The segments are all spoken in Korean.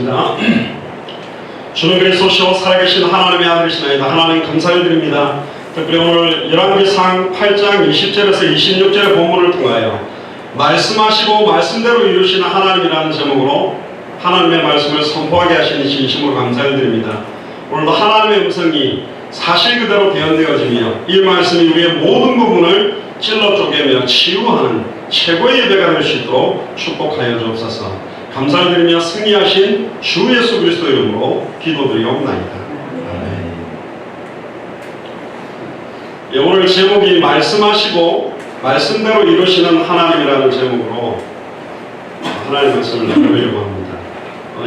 기도하겠습니다. 주는 그리스도시요 살아계신 하나님의 아들이시나이다. 하나님 감사드립니다. 특별히 오늘 열왕기상 8장 20절에서 26절의 본문을 통하여 말씀하시고 말씀대로 이루시는 하나님이라는 제목으로 하나님의 말씀을 선포하게 하시니 진심으로 감사드립니다. 오늘도 하나님의 음성이 사실 그대로 대언되어지며 이 말씀이 우리의 모든 부분을 찔러 쪼개며 치유하는 최고의 예배가 될 수 있도록 축복하여 주옵소서. 감사를 드리며 승리하신 주 예수 그리스도 이름으로 기도드리옵나이다. 아멘. 예, 오늘 제목이 말씀하시고 말씀대로 이루시는 하나님이라는 제목으로 하나님의 말씀을 나누려고 합니다.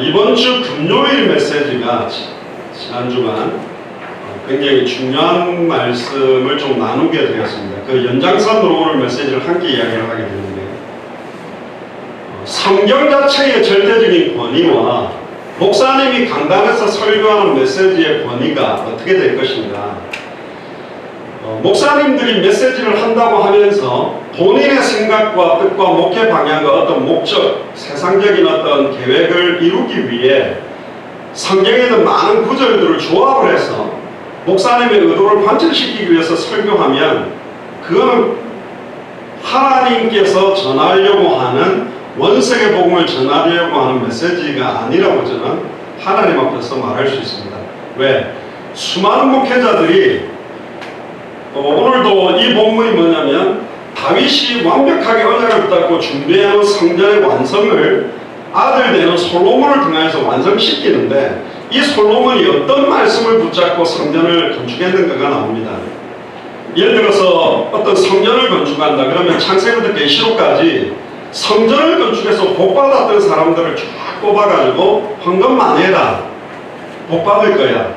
이번 주 금요일 메시지가 지난주간 굉장히 중요한 말씀을 좀 나누게 되었습니다. 그 연장선으로 오늘 메시지를 함께 이야기를 하게 되는데, 성경 자체의 절대적인 권위와 목사님이 강단에서 설교하는 메시지의 권위가 어떻게 될 것인가. 목사님들이 메시지를 한다고 하면서 본인의 생각과 뜻과 목회 방향과 어떤 목적, 세상적인 어떤 계획을 이루기 위해 성경에 있는 많은 구절들을 조합을 해서 목사님의 의도를 관철시키기 위해서 설교하면 그거는 하나님께서 전하려고 하는 원색의 복음을 전하려고 하는 메시지가 아니라고 저는 하나님 앞에서 말할 수 있습니다. 왜? 수많은 목회자들이 오늘도 이 본문이 뭐냐면 다윗이 완벽하게 언약을 붙잡고 준비해온 성전의 완성을 아들 되는 솔로몬을 통해서 완성시키는데, 이 솔로몬이 어떤 말씀을 붙잡고 성전을 건축했는가가 나옵니다. 예를 들어서 어떤 성전을 건축한다 그러면 창세기부터 계시록까지 성전을 건축해서 복받았던 사람들을 쫙 뽑아가지고 헌금만 해라, 복받을 거야,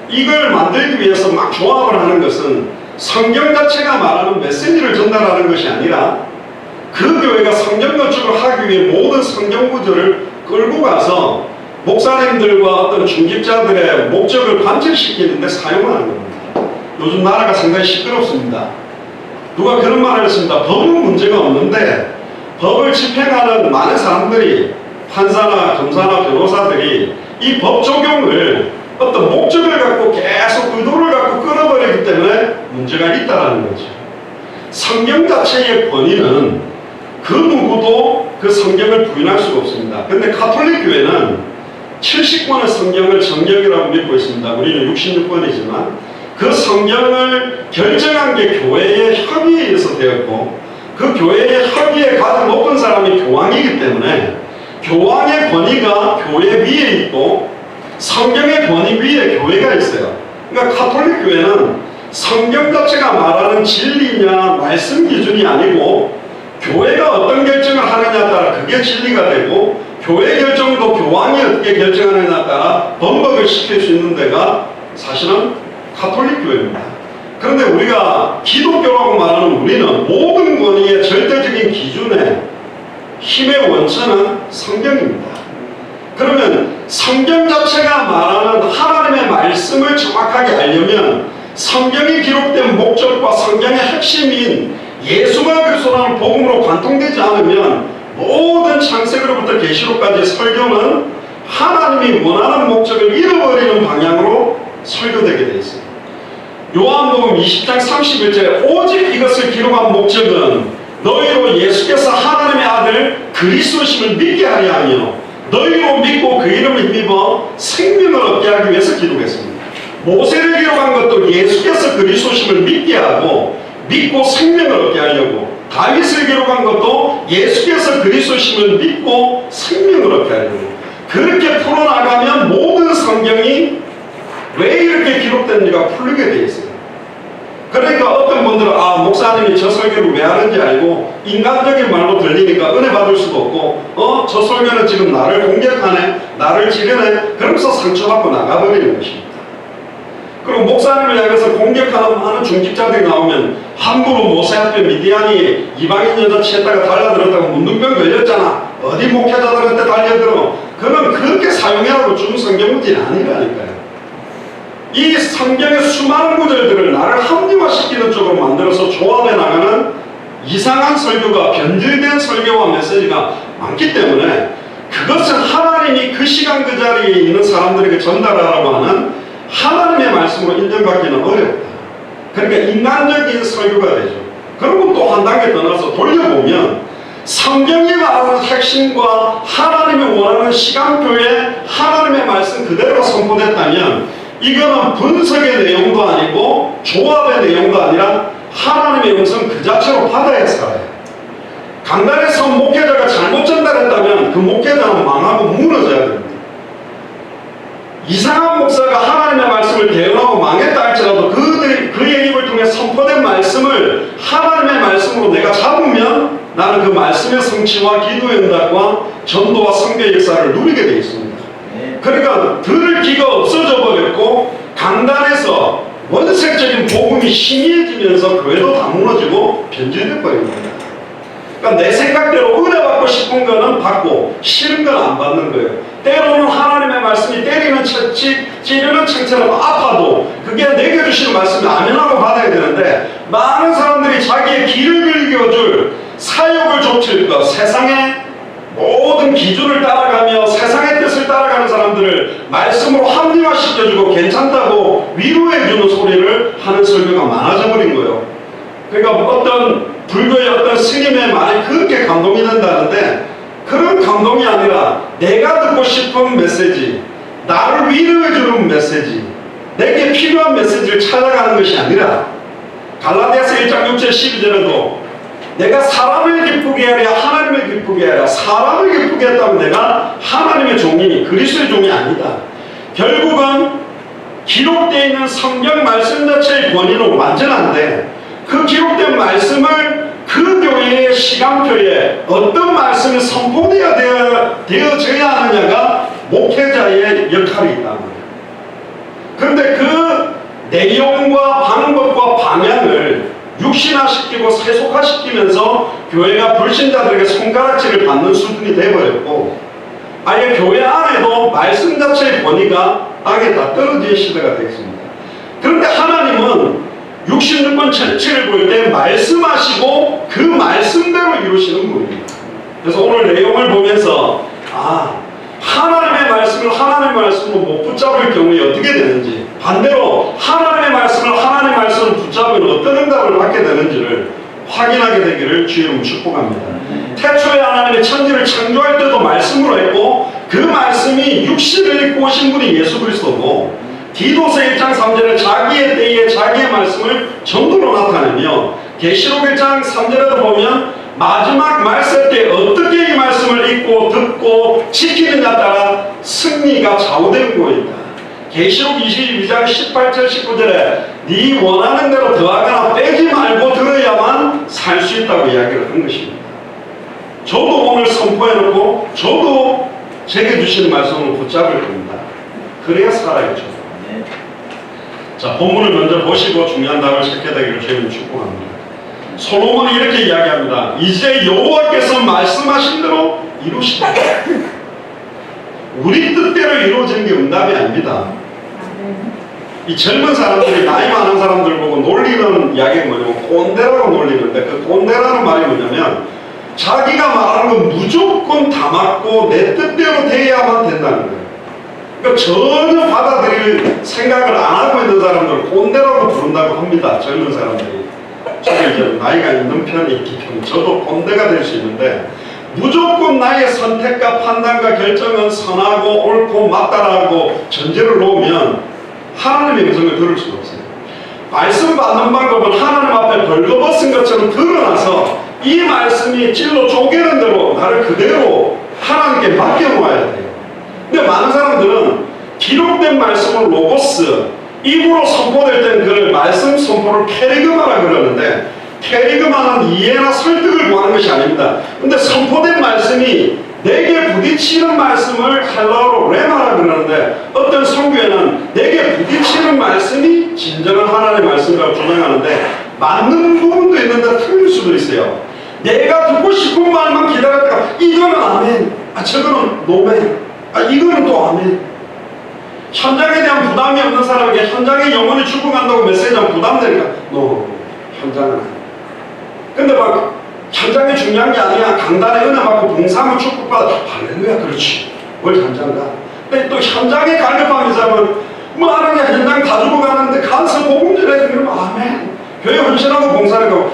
이걸 만들기 위해서 막 조합을 하는 것은 성경 자체가 말하는 메시지를 전달하는 것이 아니라 그 교회가 성전 건축을 하기 위해 모든 성경 구절을 끌고 가서 목사님들과 어떤 중직자들의 목적을 관철시키는 데 사용하는 겁니다. 요즘 나라가 상당히 시끄럽습니다. 누가 그런 말을 했습니다. 법은 문제가 없는데 법을 집행하는 많은 사람들이, 판사나 검사나 변호사들이 이 법 적용을 어떤 목적을 갖고 계속 의도를 갖고 끌어버리기 때문에 문제가 있다는 거죠. 성경 자체의 권위는 그 누구도 그 성경을 부인할 수가 없습니다. 그런데 가톨릭 교회는 70권의 성경을 정경이라고 믿고 있습니다. 우리는 66권이지만 그 성경을 결정한 게 교회의 협의에 의해서 되었고, 그 교회의 협의에 가장 높은 사람이 교황이기 때문에 교황의 권위가 교회 위에 있고 성경의 권위 위에 교회가 있어요. 그러니까 가톨릭 교회는 성경 자체가 말하는 진리냐 말씀 기준이 아니고 교회가 어떤 결정을 하느냐에 따라 그게 진리가 되고, 교회 결정도 교황이 어떻게 결정하느냐에 따라 번복을 시킬 수 있는 데가 사실은 가톨릭 교회입니다. 그런데 우리가 기독교라고 말하는 우리는 모든 권위의 절대적인 기준의 힘의 원천은 성경입니다. 그러면 성경 자체가 말하는 하나님의 말씀을 정확하게 알려면 성경이 기록된 목적과 성경의 핵심인 예수가 그리스도라는 복음으로 관통되지 않으면 모든 창세기로부터 계시록까지 설교는 하나님이 원하는 목적을 잃어버리는 방향으로 설교되게 되어 있습니다. 요한복음 20장 31절에 오직 이것을 기록한 목적은 너희로 예수께서 하나님의 아들 그리스도심을 믿게 하려 하며 너희로 믿고 그 이름을 힘입어 생명을 얻게 하기 위해서 기록했습니다. 모세를 기록한 것도 예수께서 그리스도심을 믿게 하고 믿고 생명을 얻게 하려고, 다윗을 기록한 것도 예수께서 그리스도심을 믿고 생명을 얻게 하려고, 그렇게 풀어나가면 모든 성경이 왜 이렇게 기록됐는지가 풀리게 되어 있어요. 그러니까 어떤 분들은 목사님이 저 설교를 왜 하는지 알고 인간적인 말로 들리니까 은혜 받을 수도 없고 저 설교는 지금 나를 공격하네, 나를 찌르네, 그러면서 상처받고 나가버리는 것입니다. 그리고 목사님을 향해서 공격하는 중직자들이 나오면 함부로 모세 앞에 미디안이 이방인 여자 취했다가 달려들었다고 문둥병 걸렸잖아, 어디 목회자들한테 달려들어, 그는 그렇게 사용해라고 준 성경문제는 아니라니까요. 이 성경의 수많은 구절들을 나를 합리화시키는 쪽으로 만들어서 조합해 나가는 이상한 설교가, 변질된 설교와 메시지가 많기 때문에 그것은 하나님이 그 시간 그 자리에 있는 사람들에게 전달하라고 하는 하나님의 말씀으로 인정받기는 어렵다. 그러니까 인간적인 설교가 되죠. 그리고 또 한 단계 더 나서 돌려보면 성경이 말하는 핵심과 하나님이 원하는 시간표에 하나님의 말씀 그대로 선포됐다면 이거는 분석의 내용도 아니고 조합의 내용도 아니라 하나님의 음성 그 자체로 받아야 살아요. 강단에서 목회자가 잘못 전달했다면 그 목회자는 망하고 무너져야 됩니다. 이상한 목사가 하나님의 말씀을 대언하고 망했다 할지라도 그의 입을 통해 선포된 말씀을 하나님의 말씀으로 내가 잡으면 나는 그 말씀의 성취와 기도의 응답과 전도와 선교의 역사를 누리게 되어 있습니다. 그러니까 들을 귀가 없어져 버렸고 강단에서 원색적인 복음이 희미해지면서 교회도 다 무너지고 변질돼 버린 겁니다. 그러니까 내 생각대로 은혜 받고 싶은 거는 받고 싫은 건 안 받는 거예요. 때로는 하나님의 말씀이 때리는 채찍, 찌르는 책처럼 아파도 그게 내게 주시는 말씀을 아멘하고 받아야 되는데 많은 사람들이 자기의 길을 긁어줄 사욕을 좁힐 것, 세상의 모든 기준을 따라가며 세상의 뜻을 따라가는 사람들을 말씀으로 합리화시켜주고 괜찮다고 위로해주는 소리를 하는 설교가 많아져 버린 거예요. 그러니까 어떤 불교의 어떤 스님의 말이 그렇게 감동이 된다는데 그런 감동이 아니라 내가 듣고 싶은 메시지, 나를 위로해주는 메시지, 내게 필요한 메시지를 찾아가는 것이 아니라 갈라디아서 1장 6절 12절에도 내가 사람을 기쁘게 하랴 하나님을 기쁘게 하랴 사람을 기쁘게 했다면 내가 하나님의 종이 그리스도의 종이 아니다. 결국은 기록되어 있는 성경 말씀 자체의 권위는 완전한데 그 기록된 말씀을 그 교회의 시간표에 어떤 말씀이 선포되어져야 하느냐가 목회자의 역할이 있단 말이에요. 그런데 그 내용과 방법과 방향을 육신화시키고 세속화시키면서 교회가 불신자들에게 손가락질을 받는 수준이 되어버렸고 아예 교회 안에도 말씀 자체의 권위가 땅에 다 떨어진 시대가 되겠습니다. 그런데 하나님은 66번 천체를 볼 때 말씀하시고 그 말씀대로 이루시는 분입니다. 그래서 오늘 내용을 보면서 하나님의 말씀을 하나님의 말씀으로 못 붙잡을 경우에 어떻게 되는지 반대로 하나님의 말씀을 붙잡으면 어떤 응답을 받게 되는지를 확인하게 되기를 주의 이름으로 축복합니다. 태초에 하나님의 천지를 창조할 때도 말씀으로 했고 그 말씀이 육신을 입고 오신 분이 예수 그리스도고 디도서 1장 3절에 자기의 때에 자기의 말씀을 전도로 나타내며 계시록 1장 3절에도 보면 마지막 말세 때 어떻게 이 말씀을 읽고 듣고 지키느냐에 따라 승리가 좌우되고 있다. 계시록 22장 18절 19절에 네 원하는 대로 더하거나 빼지 말고 들어야만 살 수 있다고 이야기를 한 것입니다. 저도 오늘 선포해놓고 저도 제게 주시는 말씀을 붙잡을 겁니다. 그래야 살아야죠. 자, 본문을 먼저 보시고 중요한 답을 찾게 되기를 주님 축복합니다. 솔로몬이 이렇게 이야기합니다. 이제 여호와께서 말씀하신 대로 이루시다. 우리 뜻대로 이루어지는 게 응답이 아닙니다. 이 젊은 사람들이 나이 많은 사람들 보고 놀리는 이야기가 뭐냐면 꼰대라고 놀리는데 그 꼰대라는 말이 뭐냐면 자기가 말하는 건 무조건 다 맞고 내 뜻대로 돼야만 된다는 거예요. 그러니까 전혀 받아들일 생각을 안 하고 있는 사람들을 꼰대라고 부른다고 합니다. 젊은 사람들이. 저도 이제 나이가 있는 편이 있기 때문에 저도 꼰대가 될 수 있는데 무조건 나의 선택과 판단과 결정은 선하고 옳고 맞다라고 전제를 놓으면 하나님의 음성을 들을 수가 없어요. 말씀 받는 방법은 하나님 앞에 벌거벗은 것처럼 드러나서 이 말씀이 찔러 쪼개는 대로 나를 그대로 하나님께 맡겨놓아야 돼요. 근데 많은 사람들은 기록된 말씀을 로고스, 입으로 선포될 때는 그를 말씀 선포를 캐리그마라 그러는데 캐리그마는 이해나 설득을 구하는 것이 아닙니다. 근데 선포된 말씀이 내게 부딪히는 말씀을 헬라어로 레마라 그러는데 어떤 성경에는 내게 부딪히는 말씀이 진정한 하나님의 말씀이라고 주장하는데 맞는 부분도 있는데 틀릴 수도 있어요. 내가 듣고 싶은 말만 기다렸다가 이거는 아멘, 저거는 노멘, 이거는 또 아멘. 현장에 대한 부담이 없는 사람에게 현장에 영혼이 죽어간다고 메시지하면 부담되니까 현장은 아니야. 근데 막 현장이 중요한 게 아니야. 강단에 은혜 받고 봉사하면 축복받아. 할렐루야, 그렇지. 뭘 현장가? 근데 또 현장에 갈급함이 잡은 뭐 하는 게 현장 다 주고 가는데 가서 복음 전해 그러면 아멘. 교회 헌신하고 봉사를 가고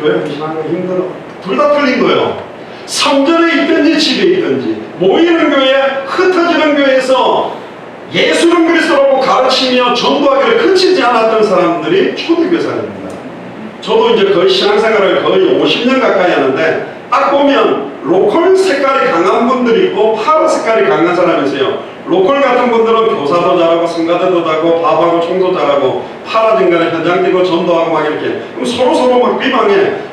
교회 헌신하는 거 힘들어. 둘 다 틀린 거예요. 성전에 있든지 집에 있든지 모이는 교회, 흩어지는 교회에서 예수는 그리스도라고 가르치며 전도하기를 그치지 않았던 사람들이 초대교회 사람입니다. 저도 이제 거의 신앙생활을 거의 50년 가까이 하는데 딱 보면 로컬 색깔이 강한 분들이 있고 파라 색깔이 강한 사람이 있어요. 로컬 같은 분들은 교사도 잘하고 성가대도 잘하고 밥하고 청소 잘하고 파라 중간에 현장 뛰고 전도하고 막 이렇게 그럼 서로 막 비방해.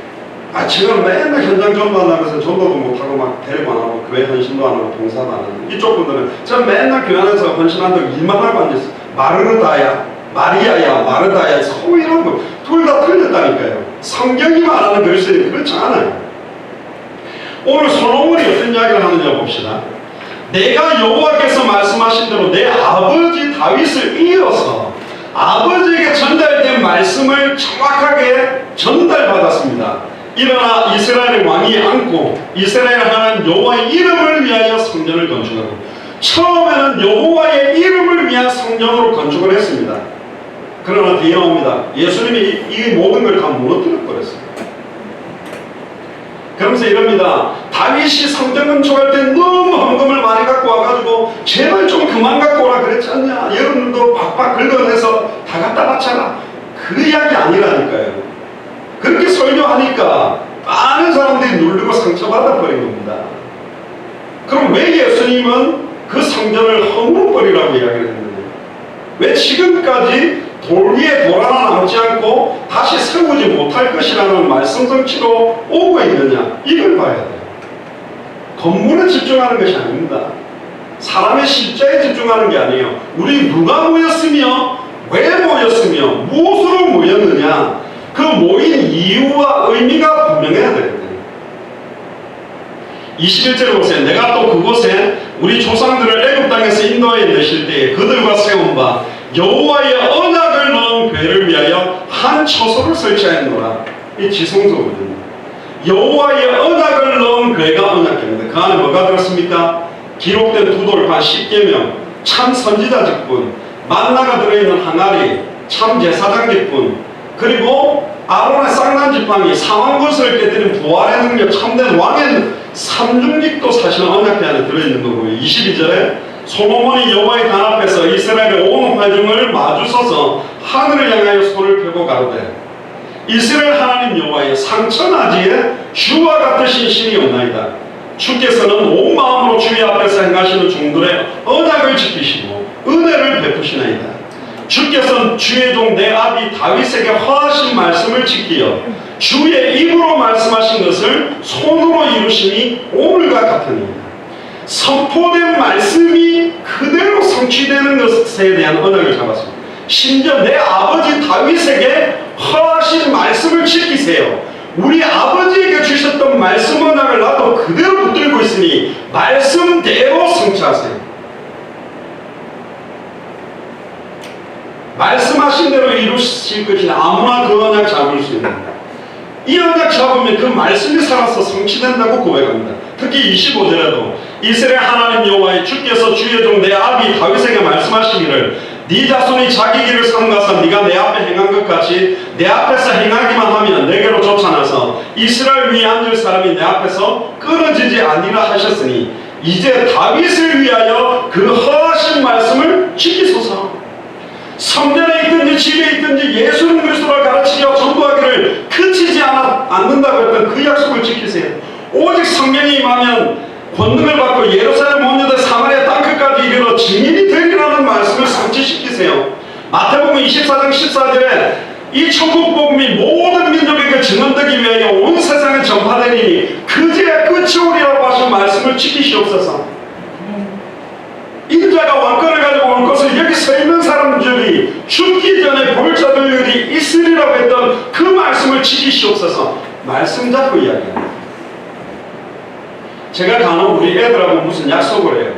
지금 맨날 현장 전도한다면서 전도도 못하고 막 대리도 안 하고 교회 헌신도 안 하고 봉사도 안 하고 이쪽 분들은 전 맨날 교회 안에서 헌신한다고 일만 하고 앉아있어. 마르다야 마리아야 마르다야 서로 이런 거 둘 다 틀렸다니까요. 성경이 말하는 글쎄 그렇지 않아요. 오늘 솔로몬이 어떤 이야기를 하느냐 봅시다. 내가 여호와께서 말씀하신 대로 내 아버지 다윗을 이어서 아버지에게 전달된 말씀을 정확하게 전달받았습니다. 일어나 이스라엘의 왕이 앉고 이스라엘 하나님 여호와의 이름을 위하여 성전을 건축하고 처음에는 여호와의 이름을 위한 성전으로 건축을 했습니다. 그러나 뒤에 나옵니다. 예수님이 이 모든 걸 다 무너뜨려 버렸어요. 그러면서 이럽니다. 다윗이 성전 건축할 때 너무 헌금을 많이 갖고 와가지고 제발 좀 그만 갖고 오라 그랬지 않냐. 여러분도 박박 긁어내서 다 갖다 바쳐라. 그 이야기 아니라니까요. 그렇게 설교하니까 많은 사람들이 눌리고 상처받아 버린 겁니다. 그럼 왜 예수님은 그 성전을 허물어 버리라고 이야기를 했느냐? 왜 지금까지 돌 위에 돌 하나 남지 않고 다시 세우지 못할 것이라는 말씀 성취로 오고 있느냐? 이걸 봐야 돼요. 건물에 집중하는 것이 아닙니다. 사람의 실제에 집중하는 게 아니에요. 우리 누가 모였으며 왜 모였으며 무엇으로 모였느냐? 그 모인 이유와 의미가 분명해야 돼요. 21절에 보세요. 내가 또 그곳에 우리 조상들을 애굽 땅에서 인도하여 내실 때에 그들과 세운 바 여호와의 언약을 넣은 궤를 위하여 한 처소를 설치하였노라. 이 지성소거든요. 여호와의 언약을 넣은 궤가 언약궤입니다. 그 안에 뭐가 들었습니까? 기록된 두 돌판 10계명, 참 선지자 직분, 만나가 들어있는 항아리, 참 제사장 직분, 그리고 아론의 쌍난 지팡이, 상한 것을 깨뜨린 부활의 능력, 참된 왕의 삼중직도 사실은 언약궤 안에 들어있는 거고요. 22절에 솔로몬이 여호와의 단 앞에서 이스라엘의 온 회중을 마주서서 하늘을 향하여 손을 펴고 가로되 이스라엘 하나님 여호와의 상천하지에 주와 같으신 신이 없나이다. 주께서는 온 마음으로 주의 앞에서 행하시는 종들의 언약을 지키시고 은혜를 베푸시나이다. 주께서는 주의 종 내 아비 다윗에게 허하신 말씀을 지키어 주의 입으로 말씀하신 것을 손으로 이루심이 오늘과 같으니 선포된 말씀이 그대로 성취되는 것에 대한 언약을 잡았습니다. 심지어 내 아버지 다윗에게 허하신 말씀을 지키세요. 우리 아버지에게 주셨던 말씀 언약을 나도 그대로 붙들고 있으니 말씀대로 성취하세요. 말씀하신 대로 이루실 것이니 아무나 그 언약 잡을 수 있는 이 언약 잡으면 그 말씀이 살아서 성취된다고 고백합니다. 특히 25절에도 이스라엘 하나님 여호와의 주께서 주의 종 내 아비 다윗에게 말씀하시기를 네 자손이 자기 길을 삼가서 네가 내 앞에 행한 것 같이 내 앞에서 행하기만 하면 내게로 쫓아나서 이스라엘 위에 앉을 사람이 내 앞에서 끊어지지 아니라 하셨으니 이제 다윗을 위하여 그 허하신 말씀을 지키소서. 성전에 있든지 집에 있든지 예수는 그리스도를 가르치려 전도하기를 그치지 않는다고 했던 그 약속을 지키세요. 오직 성령이 임하면 권능을 받고 예루살렘 온 유대 사마리아 땅끝까지 이르러 증인이 되리라는 말씀을 성취시키세요. 마태복음 24장 14절에 이 천국 복음이 모든 민족에게 증언되기 위하여 온 세상에 전파되리니 그제야 끝이 오리라고 하신 말씀을 지키시옵소서. 인자가 왕권을 가지고 올 것을 여기 서 있는 사람들이 죽기 전에 볼 자들이 있으리라고 했던 그 말씀을 지키시옵소서. 말씀 잡고 이야기합니다. 제가 간혹 우리 애들하고 무슨 약속을 해요.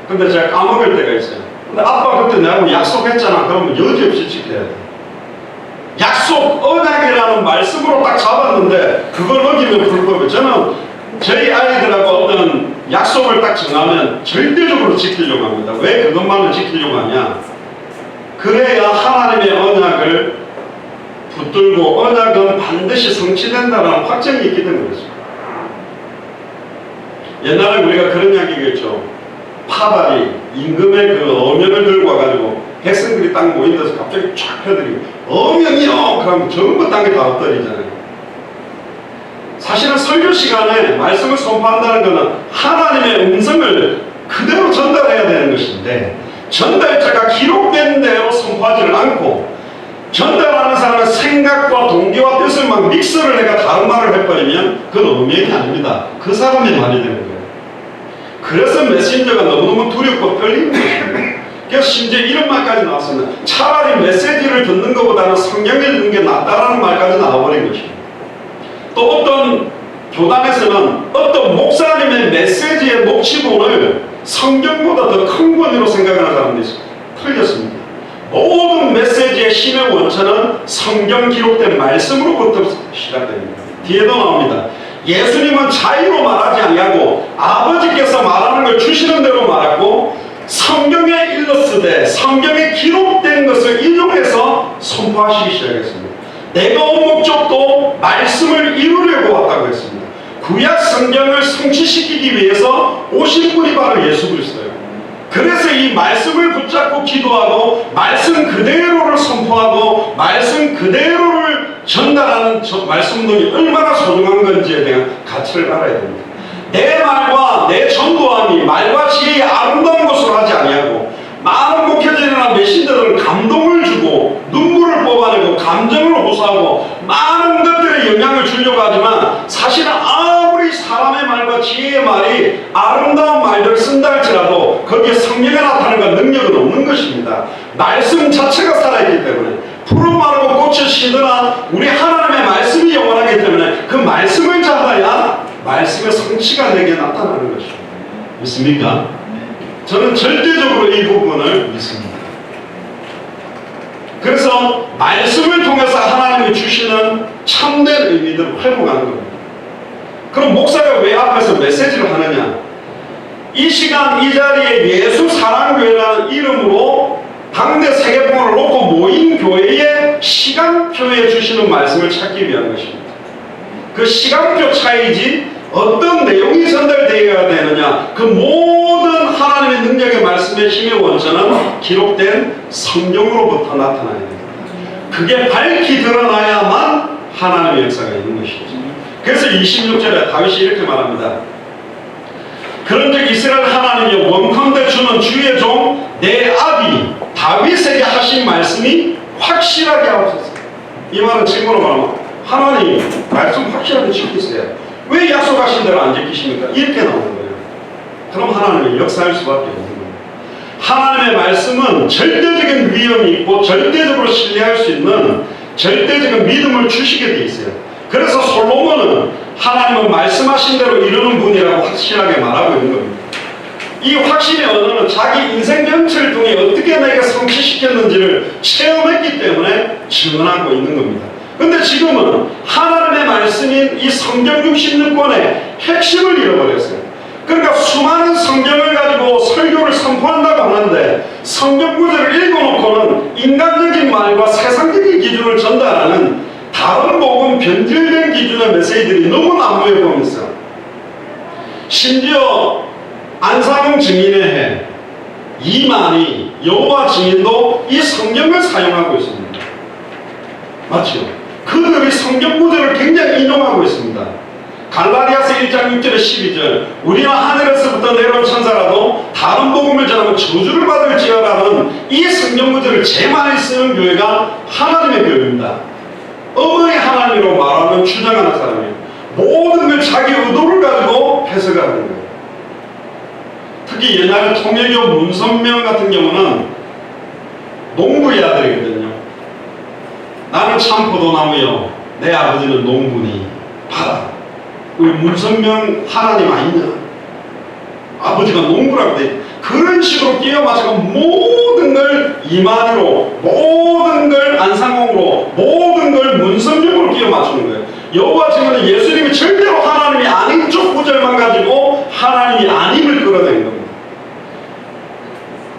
근데 제가 까먹을 때가 있어요. 근데 아빠 그때 내가 약속했잖아. 그러면 여지없이 지켜야 돼. 약속 약속, 언약이라는 말씀으로 딱 잡았는데 그걸 어기면 불법이에요. 저는 저희 아이들하고 어떤 약속을 딱 정하면 절대적으로 지키려고 합니다. 왜 그것만을 지키려고 하냐? 그래야 하나님의 언약을 붙들고 언약은 반드시 성취된다는 확정이 있기 때문에 그렇습니다. 옛날에 우리가 그런 이야기겠죠. 파발이 임금의 그 어명을 들고 와가지고 백성들이 딱 모인 데서 갑자기 쫙 펴들이고 어명이요! 그러면 전부 땅에 다 엎드리잖아요. 사실은 설교 시간에 말씀을 선포한다는 것은 하나님의 음성을 그대로 전달해야 되는 것인데 전달자가 기록된 대로 선포하지를 않고 전달하는 사람의 생각과 동기와 뜻을 막 믹스를 해가 다른 말을 해버리면 그건 음행이 아닙니다. 그 사람의 말이 되는 거예요. 그래서 메신저가 너무너무 두렵고 떨리는 것입니다. 그래서 심지어 이런 말까지 나왔습니다. 차라리 메시지를 듣는 것보다는 성경을 듣는 게 낫다라는 말까지 나와버린 것입니다. 또 어떤 교단에서는 어떤 목사님의 메시지의 녹취본을 성경보다 더 큰 권위로 생각하는 사람들이 있습니다. 틀렸습니다. 모든 메시지의 힘의 원천은 성경 기록된 말씀으로부터 시작됩니다. 뒤에도 나옵니다. 예수님은 자의로 말하지 아니하고 아버지께서 말하는 걸 주시는 대로 말하고 성경에 일러쓰되 성경에 기록된 것을 인용해서 선포하시기 시작했습니다. 내가 온 목적도 말씀을 이루려고 왔다고 했습니다. 구약 성경을 성취시키기 위해서 오신 분이 바로 예수 그리스도예요. 그래서 이 말씀을 붙잡고 기도하고 말씀 그대로를 선포하고 말씀 그대로를 전달하는 말씀들이 얼마나 소중한 건지에 대한 가치를 알아야 됩니다. 내 말과 내 전도함이 말과 지혜의 아름다운 것으로 하지 아니하고 많은 목회자들이나 메신저들은 감동을 주고 눈물을 뽑아내고 감정을 호소하고 많은 것들에 영향을 주려고 하지만 사실은 아무리 사람의 말과 지혜의 말이 아름다운 말들을 쓴다 할지라도 거기에 성령의 나타남과 능력은 없는 것입니다. 말씀 자체가 살아있기 때문에 푸른 마르고 꽃이 시드나 우리 하나님의 말씀이 영원하기 때문에 그 말씀을 잡아야 말씀의 성취가 내게 나타나는 것입니다. 믿습니까? 저는 절대적으로 이 부분을 믿습니다. 그래서 말씀을 통해서 하나님이 주시는 참된 의미들을 회복하는 겁니다. 그럼 목사가 왜 앞에서 메시지를 하느냐? 이 시간 이 자리에 예수사랑교회라는 이름으로 당대 세계봉을 놓고 모인 교회의 시간표에 주시는 말씀을 찾기 위한 것입니다. 그 시간표 차이지 어떤 내용이 전달되어야 되느냐, 그 모든 하나님의 능력의 말씀의 힘의 원천은 기록된 성경으로부터 나타나야 됩니다. 그게 밝히 드러나야만 하나님의 역사가 있는 것이죠. 그래서 26절에 다윗이 이렇게 말합니다. 그런즉 이스라엘 하나님이 원컨대 주는 주의 종 내 아비 다윗에게 하신 말씀이 확실하게 하옵소서. 이 말은 지금으로 말하면 하나님 말씀 확실하게 지키세요. 왜 약속하신 대로 안 지키십니까? 이렇게 나오는 거예요. 그럼 하나님이 역사할 수밖에 없는 거예요. 하나님의 말씀은 절대적인 위험이 있고 절대적으로 신뢰할 수 있는 절대적인 믿음을 주시게 돼 있어요. 그래서 솔로몬은 하나님은 말씀하신 대로 이루는 분이라고 확실하게 말하고 있는 겁니다. 이 확신의 언어는 자기 인생 전체를 통해 어떻게 내가 성취시켰는지를 체험했기 때문에 증언하고 있는 겁니다. 근데 지금은 하나님의 말씀인 이 성경 66권의 핵심을 잃어버렸어요. 그러니까 수많은 성경을 가지고 설교를 선포한다고 하는데 성경 구절을 읽어놓고는 인간적인 말과 세상적인 기준을 전달하는 다른 복음 변질된 기준의 메시지들이 너무 난무해 보면서 심지어 안상홍 증인의 해, 이만희, 여호와 증인도 이 성경을 사용하고 있습니다. 맞죠? 그들이 성경 구절을 굉장히 인용하고 있습니다. 갈라디아서 1장 6절에 12절 우리는 하늘에서부터 내려온 천사라도 다른 복음을 전하면 저주를 받을지어라는 이 성경 구절을 제일 많이 쓰는 교회가 하나님의 교회입니다. 어머니 하나님으로 말하면 주장하는 사람이에요. 모든 걸 자기 의도를 가지고 해석하는 거예요. 특히 옛날에 통일교 문선명 같은 경우는 농부의 아들이거든요. 나는 참 포도나무요 내 아버지는 농부니 봐라 우리 문선명 하나님 아니냐, 아버지가 농부라고 돼. 그런 식으로 끼워 맞춰서 모든 걸 이만희로 모든 걸 안상홍으로 모든 걸 문성적으로 끼워 맞추는 거예요. 여호와 증언은 예수님이 절대로 하나님이 아닌 쪽 구절만 가지고 하나님이 아님을 끌어내는 겁니다.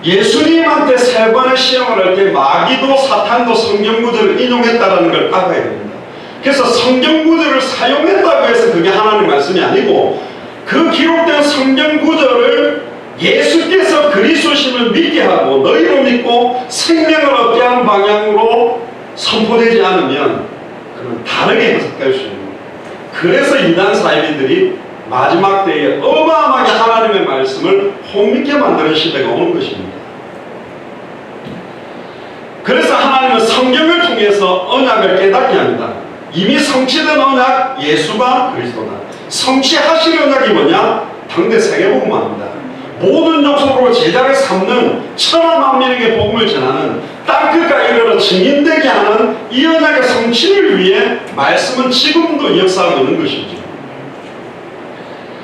예수님한테 3번의 시험을 할 때 마귀도 사탄도 성경 구절을 인용했다는 걸 알아야 됩니다. 그래서 성경 구절을 사용했다고 해서 그게 하나님 말씀이 아니고 그 기록된 성경 구절을 예수께서 그리스도심을 믿게 하고 너희로 믿고 생명을 얻게 하는 방향으로 선포되지 않으면 그건 다르게 해석될 수 있는 거예요. 그래서 이단 사이비들이 마지막 때에 어마어마하게 하나님의 말씀을 혼미케 만드는 시대가 오는 것입니다. 그래서 하나님은 성경을 통해서 언약을 깨닫게 합니다. 이미 성취된 언약 예수가 그리스도다. 성취하실 언약이 뭐냐? 당대 세계복음화입니다. 모든 족속으로 제자를 삼는 천하 만민에게 복음을 전하는 땅끝까지 이르러 증인되게 하는 이 언약의 성취를 위해 말씀은 지금도 역사하고 있는 것이죠.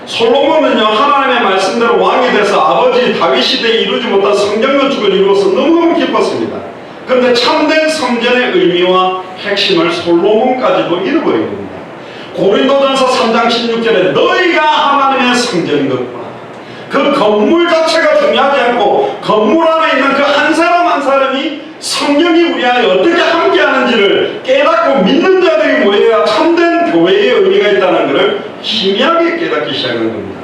솔로몬은요, 하나님의 말씀대로 왕이 돼서 아버지 다윗 시대에 이루지 못한 성전 건축을 이루어서 너무너무 기뻤습니다. 그런데 참된 성전의 의미와 핵심을 솔로몬까지도 잃어버린 겁니다. 고린도전서 3장 16절에 너희가 하나님의 성전인 것과 그 건물 자체가 중요하지 않고 건물 안에 있는 그 한 사람 한 사람이 성령이 우리 안에 어떻게 함께하는지를 깨닫고 믿는 자들이 모여야 참된 교회의 의미가 있다는 것을 희미하게 깨닫기 시작한 겁니다.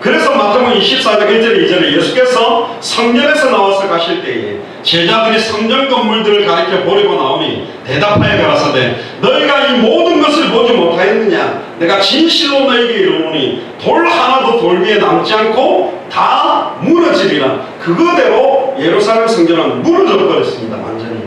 그래서 마태복음 24장 1절 2절에 예수께서 성전에서 나와서 가실 때에 제자들이 성전 건물들을 가리켜 버리고 나오니 대답하여 가라사대 너희가 이 모든 것을 보지 못하였느냐? 내가 진실로 너희에게 이르노니 돌 하나도 돌 위에 남지 않고 다 무너지리라. 그거대로 예루살렘 성전은 무너져 버렸습니다. 완전히.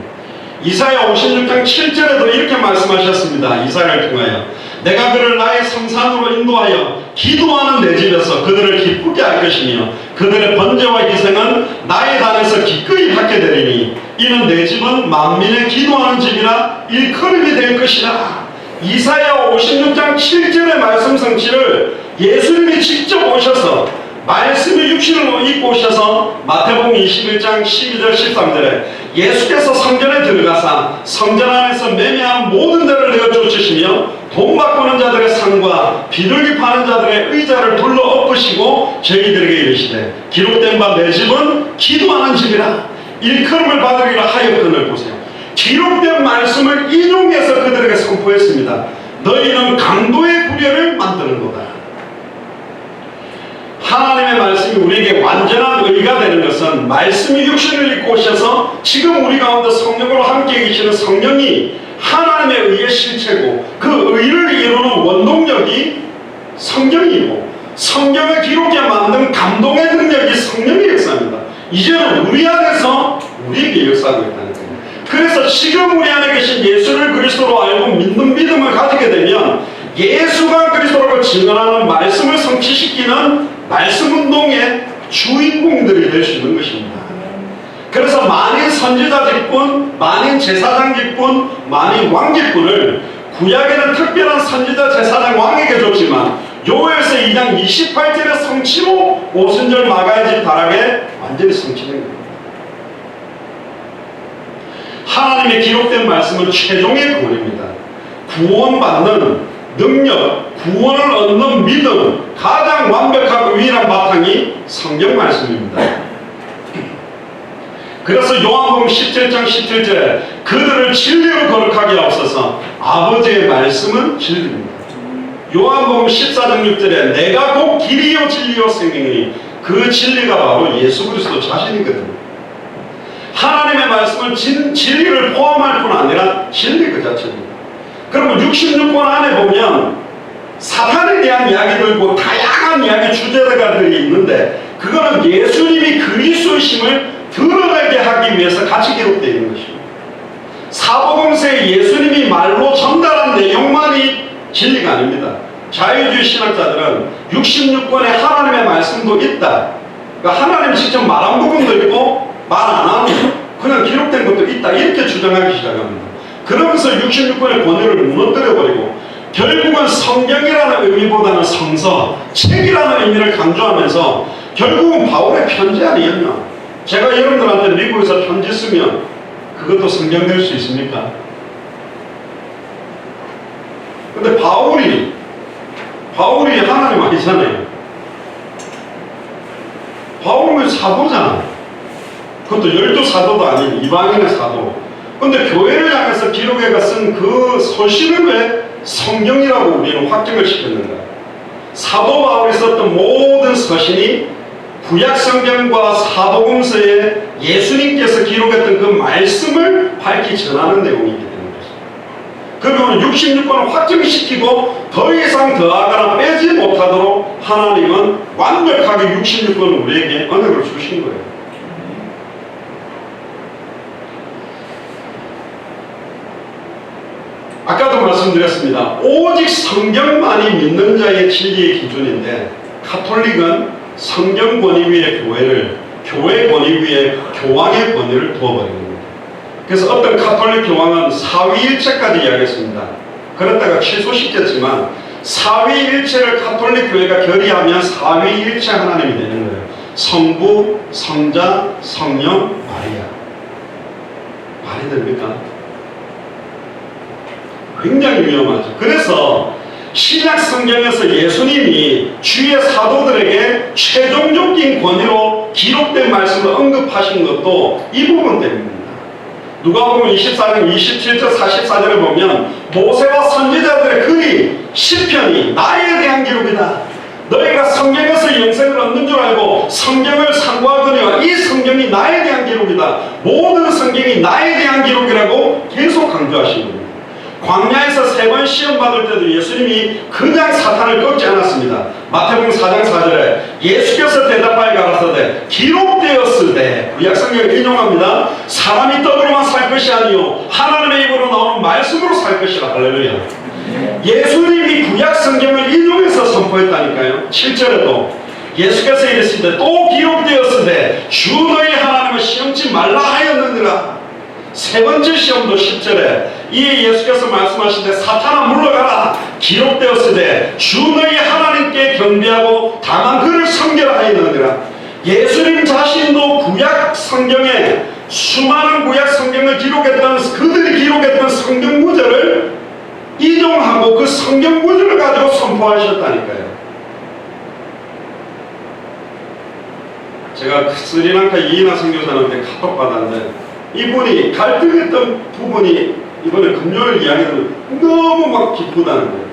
이사야 56장 7절에도 이렇게 말씀하셨습니다. 이사야를 통하여 내가 그를 나의 성산으로 인도하여 기도하는 내 집에서 그들을 기쁘게 할 것이며 그들의 번제와 희생은 나의 단에서 기꺼이 받게 되리니 이는 내 집은 만민의 기도하는 집이라 일컬음이 될 것이라. 이사야 56장 7절의 말씀 성취를 예수님이 직접 오셔서 말씀의 육신을 입고 오셔서 마태복음 21장 12절 13절에 예수께서 성전에 들어가사 성전 안에서 매매한 모든 데를 내어 쫓으시며 돈 바꾸는 자들의 상과 비둘기 파는 자들의 의자를 둘러 엎으시고 저희들에게 이르시되 기록된 바 내 집은 기도하는 집이라 일컬음을 받으리라 하였거늘. 보세요. 기록된 말씀을 인용해서 그들에게 선포했습니다. 너희는 강도의 구별을 만드는 거다. 하나님의 말씀이 우리에게 완전한 의가 되는 것은 말씀이 육신을 입고 오셔서 지금 우리 가운데 성령으로 함께 계시는 성령이 하나님의 의의 실체고 그 의를 이루는 원동력이 성경이고 성경을 기록에 만든 감동의 능력이 성령의 역사입니다. 이제는 우리 안에서 우리에게 역사하고 있다는 거예요. 그래서 지금 우리 안에 계신 예수를 그리스도로 알고 믿는 믿음을 가지게 되면 예수가 그리스도라고 증언하는 말씀을 성취시키는 말씀운동의 주인공들이 될 수 있는 것입니다. 그래서 만인 선지자 직분, 만인 제사장 직분, 만인 왕 직분을 구약에는 특별한 선지자 제사장 왕에게 줬지만 요엘서 2장 28절의 성취로 오순절 마가의 집 다락에 완전히 성취된 겁니다. 하나님의 기록된 말씀은 최종의 구원입니다. 구원받는 능력, 구원을 얻는 믿음, 가장 완벽하고 유일한 바탕이 성경 말씀입니다. 그래서 요한복음 17장 17절에 그들을 진리로 거룩하게 하옵소서. 아버지의 말씀은 진리입니다. 요한복음 14장 6절에 내가 곧 길이요 진리요 생명이니 그 진리가 바로 예수 그리스도 자신이거든요. 하나님의 말씀은 진리를 포함할 뿐 아니라 진리 그 자체입니다. 그러면 66권 안에 보면 사탄에 대한 이야기들고 다양한 이야기 주제가들이 있는데 그거는 예수님이 그리스도심을 드러내게 하기 위해서 같이 기록되어 있는 것입니다. 사복음서에 예수님이 말로 전달한 내용만이 진리가 아닙니다. 자유주의 신학자들은 66권에 하나님의 말씀도 있다. 그러니까 하나님이 직접 말한 부분도 있고 말 안 하는 그냥 기록된 것도 있다. 이렇게 주장하기 시작합니다. 그러면서 66권의 권위를 무너뜨려버리고 결국은 성경이라는 의미보다는 성서, 책이라는 의미를 강조하면서 결국은 바울의 편지 아니었나? 제가 여러분들한테 미국에서 편지 쓰면 그것도 성경 될 수 있습니까? 근데 바울이 하나님 아니잖아요. 바울은 사도잖아. 그것도 12사도도 아닌 이방인의 사도. 근데 교회를 향해서 기록해가 쓴 그 서신을 왜 성경이라고 우리는 확정을 시켰는가? 사도 바울이 썼던 모든 서신이 구약 성경과 사도금서에 예수님께서 기록했던 그 말씀을 밝히 전하는 내용이기 때문에 그러면 66권을 확정시키고 더 이상 더하거나 빼지 못하도록 하나님은 완벽하게 66권을 우리에게 언약을 주신 거예요. 아까도 말씀드렸습니다. 오직 성경만이 믿는 자의 진리의 기준인데 가톨릭은 성경 권위 위에 교회를, 교회 권위 위에 교황의 권위를 두어버리는 겁니다. 그래서 어떤 가톨릭 교황은 사위일체까지 이야기했습니다. 그랬다가 취소시켰지만 사위일체를 가톨릭 교회가 결의하면 사위일체 하나님이 되는 거예요. 성부, 성자, 성령, 마리아. 말이 됩니까? 굉장히 위험하죠. 그래서 신약 성경에서 예수님이 주의 사도들에게 최종적인 권위로 기록된 말씀을 언급하신 것도 이 부분 때문입니다. 누가복음 24장 27절 44절을 보면 모세와 선지자들의 글이 시편이 나에 대한 기록이다. 너희가 성경에서 영생을 얻는 줄 알고 성경을 상고하거니와 이 성경이 나에 대한 기록이다. 모든 성경이 나에 대한 기록이라고 계속 강조하신 겁니다. 광야에서 3번 시험 받을 때도 예수님이 그냥 사탄을 꺾지 않았습니다. 마태복음 4장 4절에 예수께서 대답하여 가라사대 기록되었으되, 구약성경을 인용합니다. 사람이 떡으로만 살 것이 아니요 하나님의 입으로 나오는 말씀으로 살 것이라. 할렐루야. 예수님이 구약성경을 인용해서 선포했다니까요. 7절에도 예수께서 이랬을 또 기록되었으되 주 너희 하나님을 시험치 말라 하였느니라. 세 번째 시험도 10절에 이에 예수께서 말씀하시되 사탄아 물러가라. 기록되었으되 주 너희 하나님께 경배하고 다만 그를 섬겨라 하였느니라. 예수님 자신도 구약 성경에 수많은 구약 성경을 기록했던 그들이 기록했던 성경 구절을 인용하고 그 성경 구절을 가지고 선포하셨다니까요. 제가 스리랑카 이인하 선교사한테 카톡 받았는데 이분이 갈등했던 부분이 이번에 금요일 이야기를 너무 막 기쁘다는 거예요.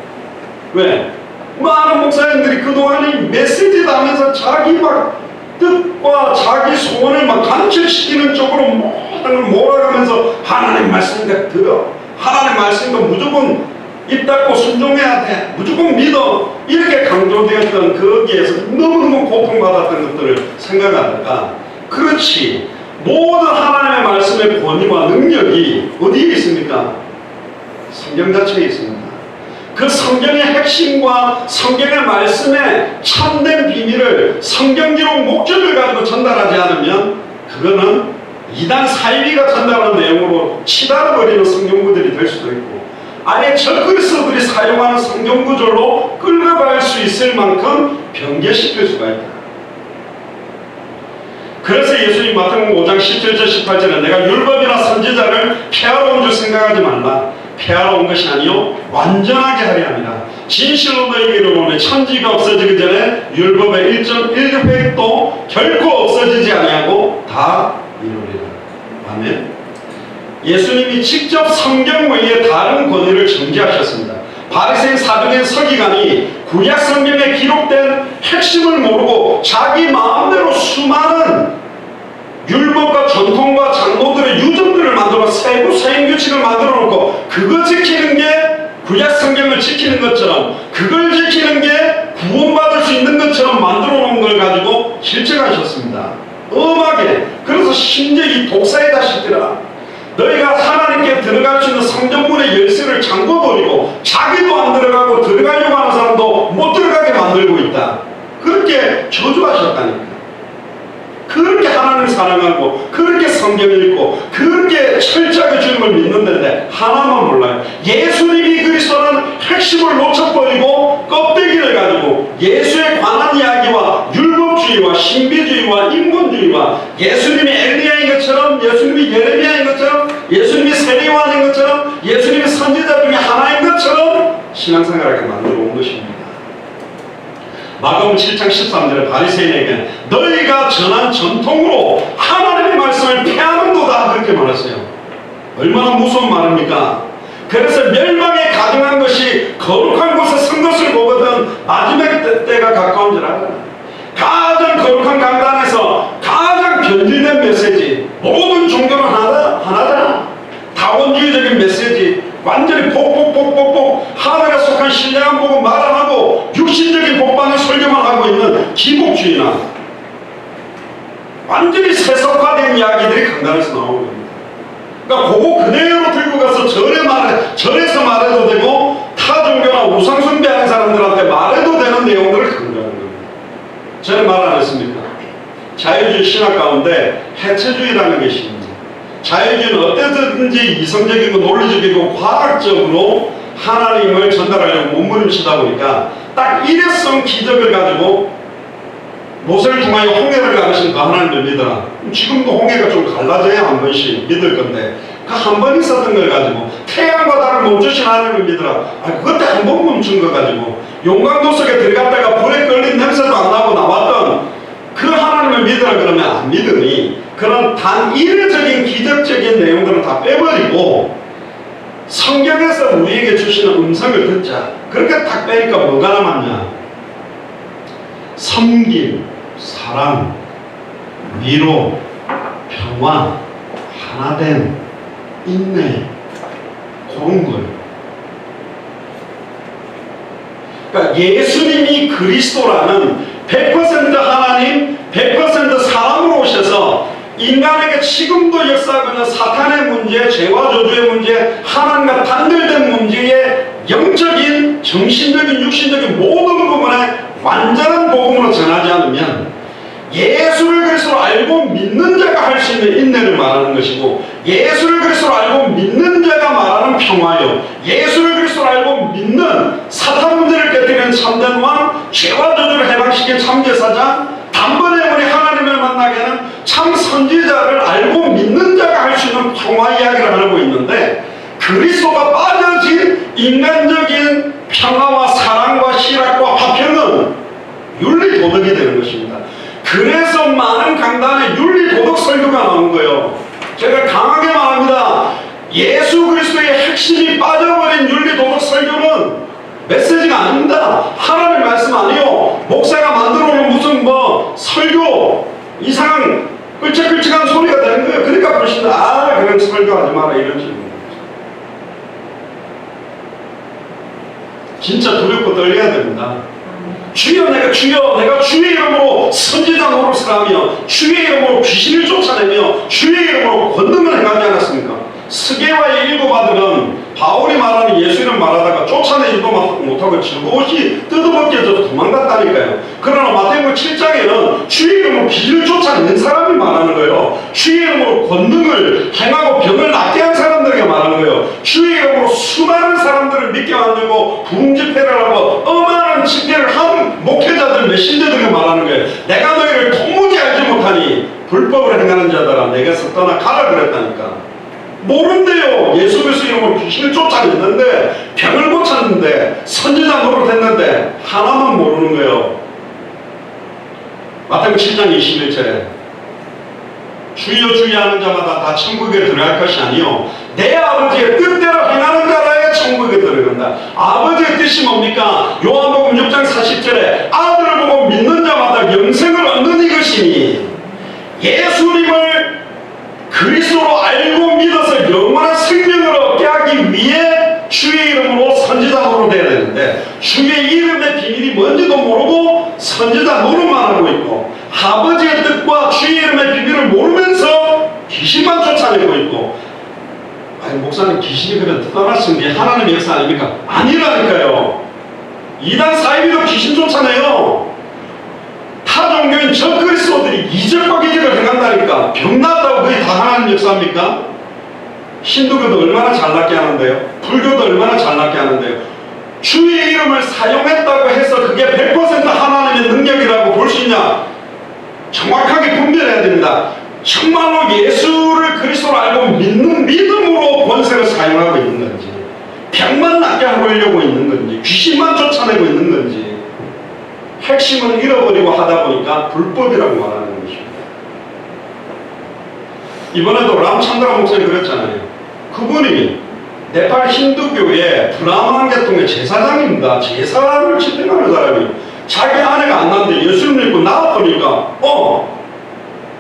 왜? 많은 목사님들이 그동안에 메시지도 하면서 자기 막 뜻과 자기 소원을 막 관철시키는 쪽으로 모든 걸 몰아가면서 하나님 말씀이니까 들어. 하나님 말씀이니까 무조건 입 닫고 순종해야 돼. 무조건 믿어. 이렇게 강조되었던 거기에서 너무너무 고통받았던 것들을 생각하다가 그렇지. 모든 하나님의 말씀의 권위와 능력이 어디에 있습니까? 성경 자체에 있습니다. 그 성경의 핵심과 성경의 말씀의 참된 비밀을 성경 기록 목적을 가지고 전달하지 않으면 그거는 이단 사이비가 전달하는 내용으로 치달아버리는 성경구절이 될 수도 있고 아예 적그리스도들이 사용하는 성경구절로 끌어갈 수 있을 만큼 변개시킬 수가 있다. 그래서 예수님 마태복음 5장 17절 18절에 내가 율법이나 선지자를 폐하러 온 줄 생각하지 말라. 폐하러 온 것이 아니요 완전하게 하려 함이라. 진실로 너희에게 이르노니 천지가 없어지기 전에 율법의 1.1획도 결코 없어지지 아니하고 다 이루리라. 아멘. 예수님이 직접 성경 외에 다른 권위를 정지하셨습니다. 바리새인 사두개인 서기관이 구약 성경에 기록된 핵심을 모르고 자기 마음대로 수많은 율법과 전통과 장로들의 유전들을 만들어 세부 세임 규칙을 만들어 놓고 그거 지키는 게 구약 성경을 지키는 것처럼 그걸 지키는 게 구원받을 수 있는 것처럼 만들어 놓은 걸 가지고 실증하셨습니다. 엄하게. 그래서 심지어 이 독사의 자식들아 너희가 하나님께 들어갈 수 있는 성전문의 열쇠를 잠궈버리고 자기도 안 들어가고 들어가려고 하는 사람도 못 들어가게 만들고 있다. 그렇게 저주하셨다니까. 그렇게 하나님을 사랑하고 그렇게 성경 읽고 그렇게 철저하게 주님을 믿는데 하나만 몰라요. 예수님이 그리스도는 핵심을 놓쳐버리고 껍데기를 가지고 예수에 관한 이야기와 율법주의 민족주의와 신비주의와 인본주의와 예수님이 엘리야인 것처럼, 예수님이 예레미야인 것처럼, 예수님이 세례요한인 것처럼, 예수님이 선지자 중에 하나인 것처럼 신앙생활하게 만들어 온 것입니다. 마가복음 7장 13절에 바리새인에게 너희가 전한 전통으로 하나님의 말씀을 폐하는도다 그렇게 말했어요. 얼마나 무서운 말입니까? 그래서 멸망에 가증한 것이 거룩한 곳에 선 것을 보거든 마지막 때가 가까운 줄 알아. 가장 거룩한 강단에서 가장 변질된 메시지, 모든 종교는 하나다. 다원주의적인 메시지, 완전히 복복복복복 하늘에 속한 신령한 복음 말 안 하고 육신적인 복받는 설교만 하고 있는 기복주의나 완전히 세속화된 이야기들이 강단에서 나오는 겁니다. 그러니까 그거 그대로 들고 가서 절에서 말해도 되고 타 종교나 우상 숭배하는 사람들한테 말해도 되는 내용들을 강조하는 겁니다. 전에 말 안 했습니까? 자유주의 신학 가운데 해체주의라는 게 있습니다. 자유주의는 어떻게든지 이성적이고 논리적이고 과학적으로 하나님을 전달하려고 몸부림치다 보니까 딱 일회성 기적을 가지고 모세를 통하여 홍해를 가르신 그 하나님을 믿어라. 지금도 홍해가 좀 갈라져야 한 번씩 믿을 건데 그 한 번 있었던 걸 가지고 태양과 달을 멈추신 하나님을 믿어라. 그때 한 번 멈춘 거 가지고 용광도 속에 들어갔다가 불에 끌린 냄새도 안 나고 나왔던 그 하나님을 믿으라 그러면 안 믿으니 그런 단 일회적인 기적적인 내용들은 다 빼버리고 성경에서 우리에게 주시는 음성을 듣자. 그렇게 딱 빼니까 뭐가 남았냐? 섬김, 사랑, 위로, 평화, 하나됨, 인내, 그런 걸. 그러니까 예수님이 그리스도라는 100% 하나님, 100% 사람으로 오셔서 인간에게 지금도 역사하고 있는 사탄의 문제, 죄와 저주의 문제, 하나님과 단절된 문제의 영적인, 정신적인, 육신적인 모든 부분에 완전한 복음으로 전하지 않으면 예수를 그리스도로 알고 믿는 자가 할 수 있는 인내를 말하는 것이고 예수를 그리스도로 알고 믿는 자가 말하는 평화요 예수를 그리스도로 알고 믿는 사탄 문제를 깨뜨리는 참된 왕, 죄와 저주를 해방시킨 참제사장, 단번에 우리 하나님을 만나게 하는 참 선지자를 알고 믿는 자가 할 수 있는 평화 이야기를 하고 있는데 그리스도가 빠져진 인간적인 평화와 사랑과 실학과 화평은 윤리도덕이 되는 것입니다. 그래서 많은 강단에 윤리도덕 설교가 나온 거예요. 제가 강하게 말합니다. 예수 그리스도의 핵심이 빠져버린 윤리도덕 설교는 메시지가 아닙니다. 하나님의 말씀 아니요. 목사가 만들어 놓은 무슨 뭐 설교 이상한 끌적끌적한 소리가 되는 거예요. 그러니까 그러신다. 그런 설교하지 마라 이런 식으로. 진짜 두렵고 떨려야 됩니다. 주여 내가 주의 이름으로 선지자 노릇을 하며 주의 이름으로 귀신을 쫓아내며 주의 이름으로 권능을 행하지 않았습니까? 스게와의 일곱 아들은 바울이 말하는 예수 이름 말하다가 쫓아내지도 못하고 즐거이 뜯어먹혀져서 도망갔다니까요. 그러나 마태복음 7장에는 주의 이름으로 귀신을 쫓아낸 사람이 말하는 거예요. 주의 이름으로 권능을 행하고 병을 낫게 한 사람들에게 말하는 거예요. 주의 이름으로 수많은 사람들을 믿게 만들고 부흥 집회를 하고 어마어마한 집회를 한 목회자들 메신저들에게 말하는 거예요. 내가 너희를 도무지 알지 못하니 불법을 행하는 자들아 내게서 떠나 가라 그랬다니까. 모른대요. 예수 그리스도 이름으로 귀신을 쫓아냈는데 병을 고쳤는데 선지자 노릇했는데 하나만 모르는 거예요. 마태복음 7장 21절에 주여 주여 하는 자마다 다 천국에 들어갈 것이 아니요 내 아버지의 뜻대로 행하는 자라야 천국에 들어간다. 아버지의 뜻이 뭡니까? 요한복음 6장 40절에 아들을 보고 믿는 자마다 영생을 얻는 이것이니 예수님을 그리스도로 알고 믿어서 영원한 생명을 얻게 하기 위해 주의 이름으로 선지자 노릇해야 되는데 주의 이름의 비밀이 뭔지도 모르고 선지자 노릇만 하고 있고 아버지의 뜻과 주의 이름의 비밀을 모르면서 귀신만 쫓아내고 있고 아니 목사님 귀신이 그래 떠났은 게 하나님의 역사 아닙니까? 아니라니까요. 이단 사이비도 귀신 쫓아내요. 타종교인 저 그리스도들이 이적과 기적을 행한다니까. 병났다고 그게 다 하나님 역사입니까? 힌두교도 얼마나 잘났게 하는데요. 불교도 얼마나 잘났게 하는데요. 주의 이름을 사용했다고 해서 그게 100% 하나님의 능력이라고 볼 수 있냐? 정확하게 분별해야 됩니다. 정말로 예수를 그리스도로 알고 믿는 믿음으로 권세를 사용하고 있는 건지, 병만 낫게 하려고 있는 건지, 귀신만 쫓아내고 있는 건지, 핵심은 잃어버리고 하다 보니까 불법이라고 말하는 것입니다. 이번에도 람찬드라 목사님 그랬잖아요. 그분이 네팔 힌두교의 브라만 계통의 제사장입니다. 제사를 집행하는 사람이 자기 아내가 안 낳는데 예수를 믿고 낳아보니까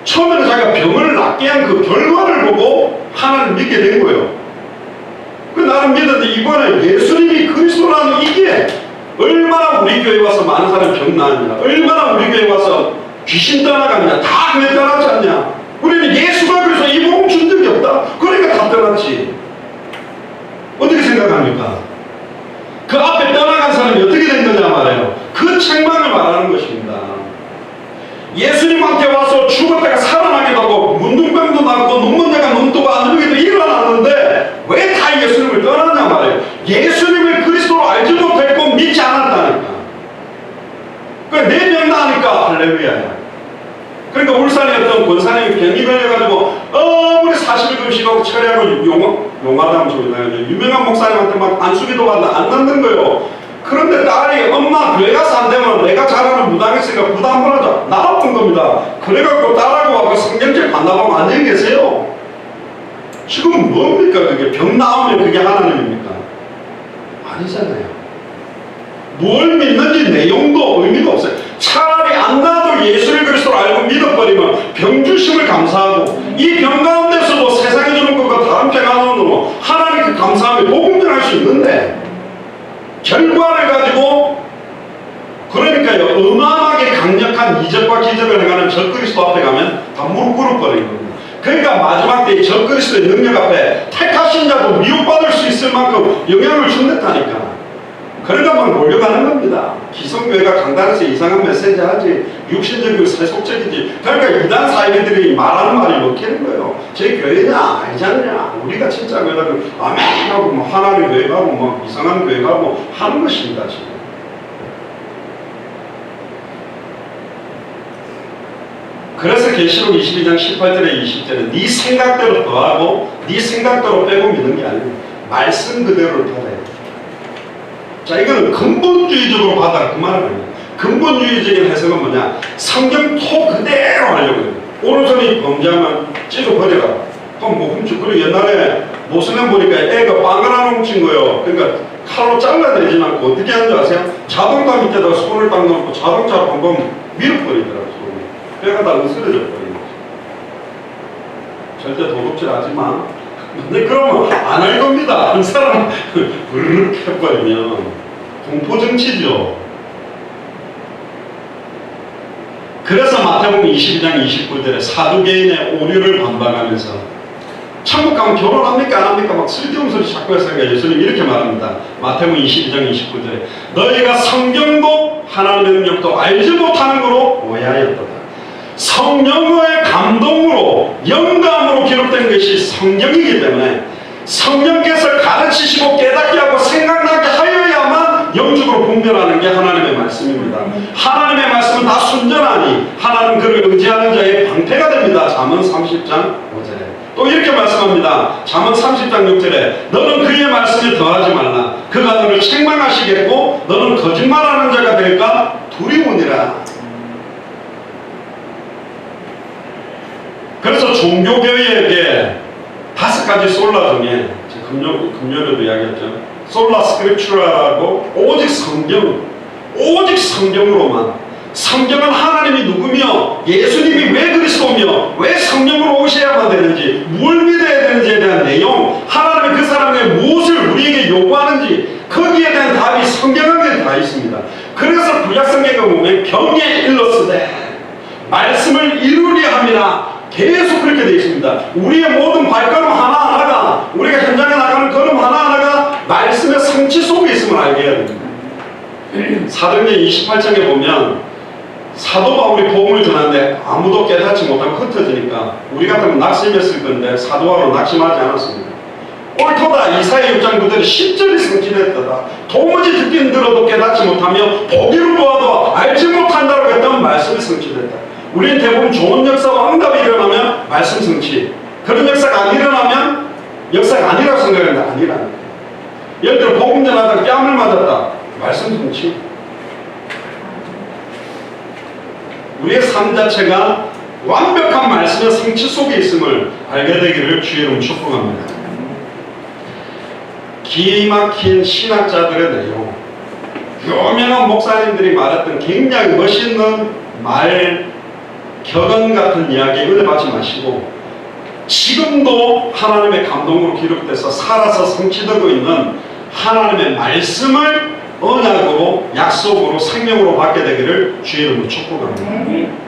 처음에는 자기가 병을 낫게 한 그 결과를 보고 하나님을 믿게 된 거예요. 그 나름 믿었는데 이번에 예수님이 그리스도라는 이게 얼마나 우리 교회 와서 많은 사람이 병 나았냐, 얼마나 우리 교회 와서 귀신 떠나갔냐, 다 교회 떠났지 않냐. 우리는 예수가 그래서 이 복음 준 적이 없다. 그러니까 다 떠났지. 어떻게 생각합니까? 그 앞에 떠나간 사람이 어떻게 된 거냐 말이에요. 그 책망을 말하는 것입니다. 예수님한테 와서 죽었다가 살아나기도 하고 문둥병도 낫고 눈먼 자가 눈 뜨고 안 들리기도 일어났는데 왜 다 예수님을 떠났냐 말이에요. 예수님을 그리스도로 알지 못했고 믿지 않았다니까. 그러니까 내 병 나니까 할렐루야야. 그러니까 울산에 어떤 권사님이 병이 걸려가지고 우리 40일금씩하고 철회하고 용화담 쪽이나 유명한 목사님한테 막 안수기도 받는다 안 낳는 거예요. 그런데 딸이 엄마 교회 가서 안 되면 내가 잘하는 무당 있으니까 부담 안 하자. 나쁜 겁니다. 그래갖고 딸하고 와서 성경책 만나보면 안녕히 계세요. 지금 뭡니까 그게? 병 나오면 그게 하나님입니까? 아니잖아요. 뭘 믿는지 내용도 의미도 없어요. 차라리 안 나도 예수를 그리스도로 알고 믿어버리면 병 주심을 감사하고 이 병 가운데서도 세상에 주는 것과 다른 병 안 오는 거 하나님께 감사하며 복음 전할 수 있는데 결과를 가지고 그러니까요 어마어마하게 강력한 이적과 기적을 행하는 적그리스도 앞에 가면 다 무릎 꿇어버리는 겁니다. 그러니까 마지막 때 적그리스도의 능력 앞에 택하신 자도 미움받을 수 있을 만큼 영향을 준댔다니까. 그러니까 막 몰려가는 겁니다. 기성교회가 강단에서 이상한 메시지 하지 육신적이고 세속적이지. 그러니까 이단 사이비들이 말하는 말이 먹히는 거예요. 제 교회냐 알지 않냐. 우리가 진짜 교회다 아멘 하고 뭐 하나님 교회 가고 뭐 이상한 교회 가고 하는 것입니다. 지금. 그래서 계시록 22장 18절에 20절에 네 생각대로 더하고 네 생각대로 빼고 믿는 게 아니고 말씀 그대로를 받아요. 자, 이거는 근본주의적으로 받아라 그 말은 아니에요. 근본주의적인 해석은 뭐냐? 성경 토 그대로 하려고 해요. 오른손이 범죄하면 찢어버려라. 그럼 뭐 훔쳐. 그리고 옛날에 모슬렘 보니까 애가 빵을 하나 훔친 거예요. 그러니까 칼로 잘라내지 않고 어떻게 하는 줄 아세요? 자동차 밑에다가 손을 딱 넣고 자동차 방금 밀어버리더라고요. 손을. 배가 다 으스러져 버리는 거죠. 절대 도둑질 하지 마. 근데 그러면 안 할 겁니다. 한 사람 부르륵 해버리면 공포정치죠. 그래서 마태복음 22장 29절에 사두개인의 오류를 반박하면서 천국 가면 결혼합니까 안 합니까 막 쓸데없는 소리 자꾸 해서 예수님 이렇게 말합니다. 마태복음 22장 29절에 너희가 성경도 하나님의 능력도 알지 못하는 거로 오해하였도다. 성령의 감동으로 영감으로 기록된 것이 성경이기 때문에 성령께서 가르치시고 깨닫게 하고 생각나게 하여야만 영적으로 분별하는 게 하나님의 말씀입니다. 하나님의 말씀은 다 순전하니 하나님 그를 의지하는 자의 방패가 됩니다. 잠언 30장 5절에 또 이렇게 말씀합니다. 잠언 30장 6절에 너는 그의 말씀에 더하지 말라. 그가 너를 책망하시겠고 너는 거짓말하는 자가 될까 두려우니라. 그래서 종교교회에게 5가지 솔라 중에 금요일에도 이야기했죠. 솔라 스크립추라라고 오직 성경으로만 성경은 하나님이 누구며 예수님이 왜 그리스도며 왜 성령으로 오셔야만 되는지 뭘 믿어야 되는지에 대한 내용 하나님이 그 사람에게 무엇을 우리에게 요구하는지 거기에 대한 답이 성경에 다 있습니다. 그래서 구약성경에 보면 병에 일렀으되 말씀을 이루려 함이라 계속 그렇게 되어 있습니다. 우리의 모든 발걸음 하나하나가 우리가 현장에 나가는 걸음 하나하나가 말씀의 성취 속에 있음을 알게 해야 됩니다. 사도행전 28장에 보면 사도 바울이 복음을 전하는데 아무도 깨닫지 못하고 흩어지니까 우리 같으면 낙심했을 건데 사도 바울은 낙심하지 않았습니다. 옳도다 이사야 6장 9절에 10절이 성취됐다. 도무지 듣긴 들어도 깨닫지 못하며 보기로 보아도 알지 못한다고 했던 말씀이 성취됐다. 우리는 대부분 좋은 역사와 응답이 일어나면 말씀 성취, 그런 역사가 안 일어나면 역사가 아니라고 생각하는데 아니라는 거예요. 예를 들어 복음 전하다가 뺨을 맞았다, 말씀 성취. 우리의 삶 자체가 완벽한 말씀의 성취 속에 있음을 알게 되기를 주의 이름 축복합니다. 기막힌 신학자들의 내용, 유명한 목사님들이 말했던 굉장히 멋있는 말, 격언 같은 이야기에 은혜 받지 마시고 지금도 하나님의 감동으로 기록돼서 살아서 성취되고 있는 하나님의 말씀을 언약으로, 약속으로, 생명으로 받게 되기를 주의 이름으로 축복합니다.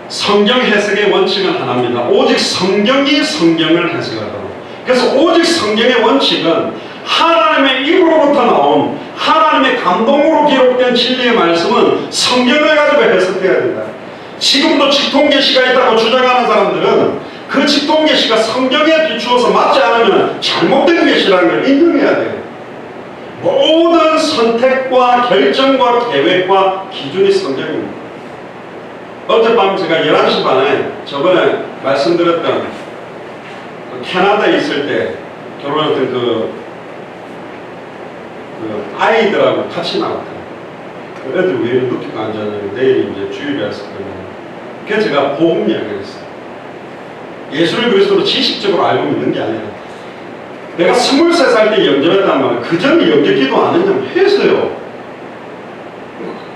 성경 해석의 원칙은 하나입니다. 오직 성경이 성경을 해석하도록. 그래서 오직 성경의 원칙은 하나님의 입으로부터 나온 하나님의 감동으로 기록된 진리의 말씀은 성경을 가지고 해석해야 된다. 지금도 직통계시가 있다고 주장하는 사람들은 그 직통계시가 성경에 비추어서 맞지 않으면 잘못된 계시라는 걸 인정해야 돼요. 모든 선택과 결정과 계획과 기준이 성경입니다. 어젯밤 제가 11시 반에 저번에 말씀드렸던 캐나다에 있을 때 결혼했던 그 아이들하고 같이 나왔어요. 애들 왜 이렇게 늦게 앉았냐면 내일 이제 주일이었거든요. 그래서 제가 복음 이야기를 했어요. 예수를 그리스도로 지식적으로 알고 있는 게 아니라 내가 23살 때 영접했단 말이에요. 그 전에 영접 기도 안 했냐면 했어요.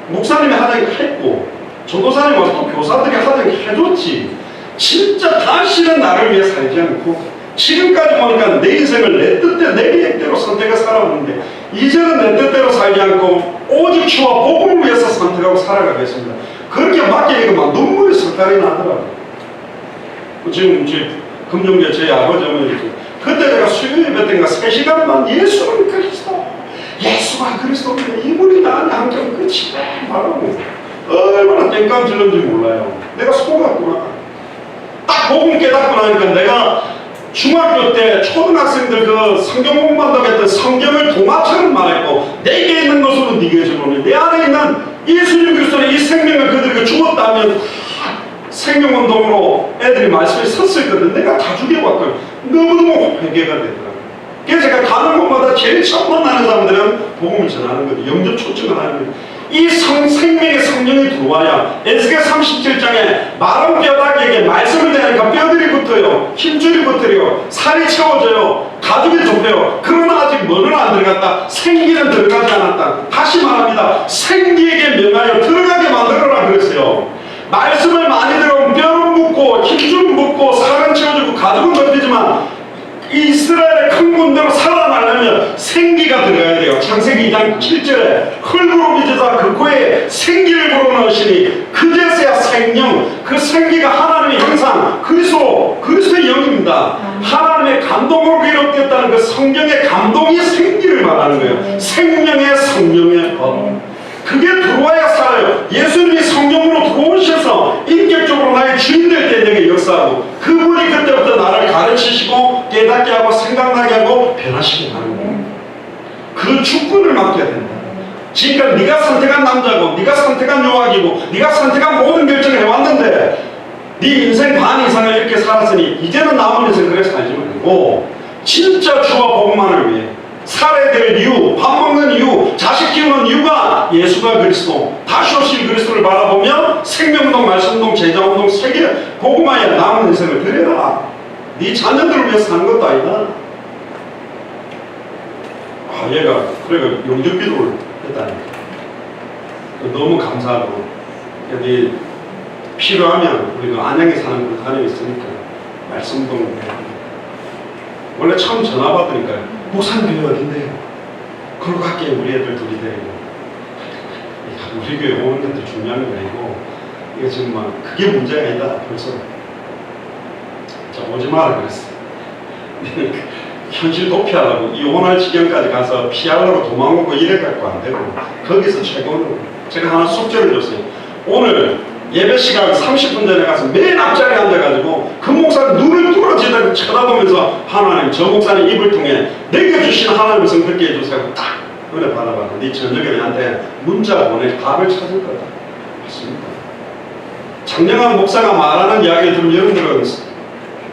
목사님이 하자니까 했고 전도사님 와서 또 교사들이 하자니까 해줬지. 진짜 다시는 나를 위해 살지 않고 지금까지 보니까 내 인생을 내 뜻대로 내 계획대로 선택해 살아왔는데 이제는 내 뜻대로 살지 않고 오직 주와 복음을 위해서 선택하고 살아가겠습니다. 그렇게 맡기니까 막 눈물이 석달이 나더라고요. 지금 금종교 저희 아버지 어머니 그때 제가 수요일 몇 3시간만 예수는 그리스도, 예수가 그리스도인데 이분이 나한테 한경 끝이 말하고 얼마나 땡깡 질렀는지 몰라요. 내가 속았구나. 딱 복음 깨닫고 나니까 내가 중학교 때 초등학생들 그 성경 공부한다고 했던 성경을 동화처럼 말했고 내게 있는 것으로 네게 주노니 내 안에 있는 예수님 그리스도의 이 생명을 그들에게 주었다면 생명운동으로 애들이 말씀에 섰을 건데 내가 다 죽여봤거든. 너무너무 회개가 되더라고요. 그래서 제가 가는 곳마다 제일 처음 만나는 사람들은 복음을 전하는 거죠. 영접 초청을 하는 거죠. 이 생명의 성령이 들어와야 에스겔 37장에 마른 뼈다귀에게 말씀을 대하니까 뼈들이 붙어요. 힘줄이 붙어요. 살이 채워져요. 가죽이 좁혀요. 그러나 아직 뭐는 안 들어갔다. 생기는 들어가지 않았다. 다시 말합니다. 생기에게 명하여 들어가게 만들어라 그랬어요. 말씀을 많이 들어오면 뼈는 붙고 힘줄은 붙고 살은 채워지고 가죽은 덮이지만 이스라엘의 큰 군대로 살아나려면 생기가 들어가야 돼요. 창세기 2장 7절에 흙으로 빚으사 그 코에 생기를 불어넣으시니 그제서야 생명, 그 생기가 하나님의 형상, 그리스도의 영입니다. 하나님의 감동으로 기록됐다는 그 성경의 감동이 생기를 말하는 거예요. 생명의 성령의 법. 그게 들어와야 살아요. 예수님이 성령으로 들어오셔서 인격적으로 나의 주인 될 때 내게 역사하고 그분이 그때부터 나를 가르치시고 깨닫게 하고 생각나게 하고 변화시키게 하는 거예요. 그 주권을 맡겨야 된다. 그러니까 네가 선택한 남자고 네가 선택한 여학이고 네가 선택한 모든 결정을 해왔는데 네 인생 반 이상을 이렇게 살았으니 이제는 남은 인생 그렇게 살지 말고 진짜 주와 복음만을 위해 살아야 될 이유, 밥 먹는 이유, 자식 키우는 이유가 예수가 그리스도, 다시 오실 그리스도를 바라보며 생명운동, 말씀운동, 제자운동 세계 복음하여 남은 인생을 드려라. 네 자녀들을 위해서 사는 것도 아니다. 얘가 그래가 영접기도를 했다니까. 너무 감사하고 네 필요하면 우리 그 안양에 사는 그 사람이 있으니까 말씀운동 해. 원래 처음 전화 받으니까 목사님 교회 어딘데요? 그러고 갈게 우리 애들 둘이 데리고. 우리 교회 오는 것도 중요한 게 아니고 이게 지금 막 그게 문제가 아니다 벌써. 자 오지 마라 그랬어. 현실 도피하려고 이혼할 지경까지 가서 피하려고 도망오고 이래갖고 안 되고 거기서 최고로 제가 하나 숙제를 줬어요. 오늘 예배 시간 30분 전에 가서 맨 앞자리에 앉아가지고 그 목사 눈을 뚫어지다가 쳐다보면서 하나님 저 목사님 입을 통해 내게 주신 하나님의 성 듣게 해주세요. 딱 은혜 받아봐. 네 저녁에 나한테 문자 보내 답을 찾을 거다. 맞습니다. 장영환 목사가 말하는 이야기를 들으면 여러분들은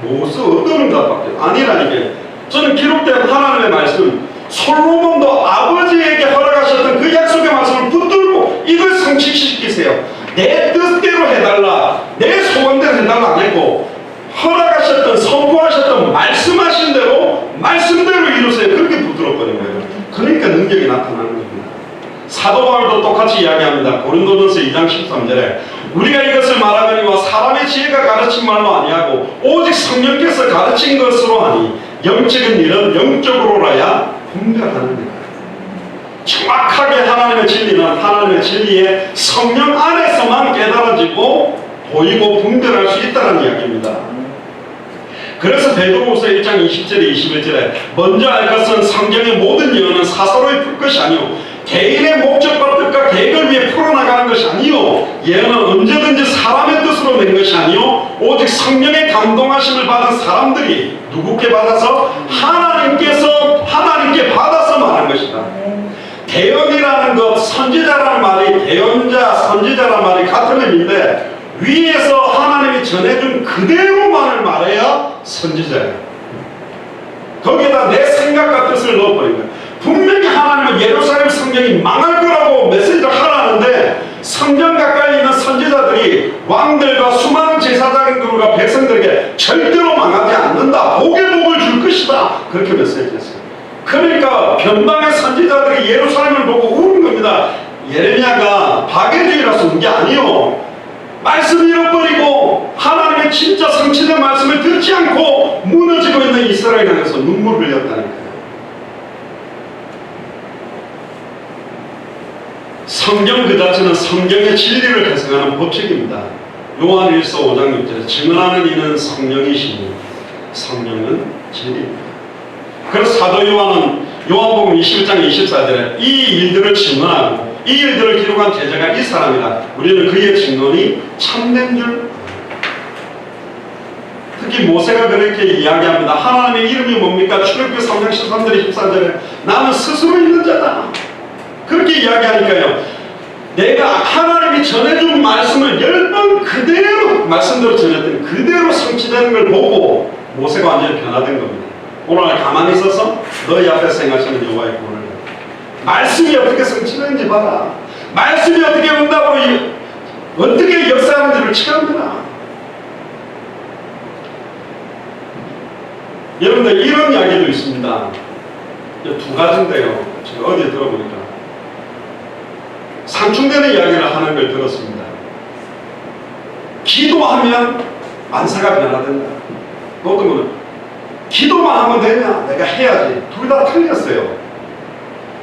어떤 응답밖에 아니라니까. 저는 기록된 하나님의 말씀, 솔로몬도 아버지에게 허락하셨던 그 약속의 말씀을 붙들고 이걸 성취시키세요. 내 뜻대로 해달라, 내 소원대로 해달라 안 했고, 허락하셨던, 선포하셨던, 말씀하신 대로 말씀대로 이루세요. 그렇게 붙들었거든요. 그러니까 능력이 나타나는 겁니다. 사도 바울도 똑같이 이야기합니다. 고린도전서 2장 13절에 우리가 이것을 말하거니와 사람의 지혜가 가르친 말로 아니하고 오직 성령께서 가르친 것으로 하니 영적인 일은 영적으로라야 분별하느니라. 정확하게 하나님의 진리는 하나님의 진리의 성령 안에서만 깨달아지고 보이고 분별할 수 있다는 이야기입니다. 그래서 베드로후서 1장 20절에 21절에 먼저 알 것은 성경의 모든 예언은 사사로이 풀 것이 아니오 개인의 목적과 뜻과 계획을 위해 풀어나가는 것이 아니요 예언은 언제든지 사람의 뜻으로 낸 것이 아니요 오직 성령의 감동하심을 받은 사람들이 누구께 받아서 하나님께 받아서 말한 것이다. 대언이라는 것, 선지자라는 말이 대언자, 선지자라는 말이 같은 의미인데 위에서 하나님이 전해준 그대로만을 말해야 선지자예요. 거기에다 내 생각과 뜻을 넣어버린 거예요. 분명히 하나님은 예루살렘 성경이 망할 거라고 메시지를 하라는데 성경 가까이 있는 선지자들이 왕들과 수많은 제사장들과 백성들에게 절대로 망하지 않는다, 복의 복을 줄 것이다, 그렇게 메시지했어요. 그러니까 변방의 선지자들이 예루살렘을 보고 우는 겁니다. 예레미야가 박해주의라서 운 게 아니요, 말씀을 잃어버리고 하나님의 진짜 성취된 말씀을 듣지 않고 무너지고 있는 이스라엘 향해서 눈물을 흘렸다는 거예요. 성경 그 자체는 성경의 진리를 해석하는 법칙입니다. 요한일서 5장 6절에 증언하는 이는 성령이시니 성령은 진리입니다. 그래서 사도 요한은 요한복음 21장 24절에 이 일들을 증언하고 이 일들을 기록한 제자가 이 사람이다. 우리는 그의 증언이 참된 줄. 특히 모세가 그렇게 이야기합니다. 하나님의 이름이 뭡니까? 출애굽기 3장 13절에 14절에 나는 스스로 있는 자다. 그렇게 이야기하니까요, 내가 하나님이 전해준 말씀을 10번 그대로 말씀대로 전했더니 그대로 성취되는 걸 보고 모세가 완전히 변화된 겁니다. 오늘 가만히 있어서 너희 앞에서 행하시는 여호와의 구원을, 말씀이 어떻게 성취되는지 봐라. 말씀이 어떻게 응답으로 어떻게 역사하는지를 체험해라. 여러분들 이런 이야기도 있습니다. 두 가지인데요, 제가 어디에 들어보니까 상충되는 이야기를 하는 걸 들었습니다. 기도하면 만사가 변화된다. 어떤 거는 기도만 하면 되냐, 내가 해야지. 둘 다 틀렸어요.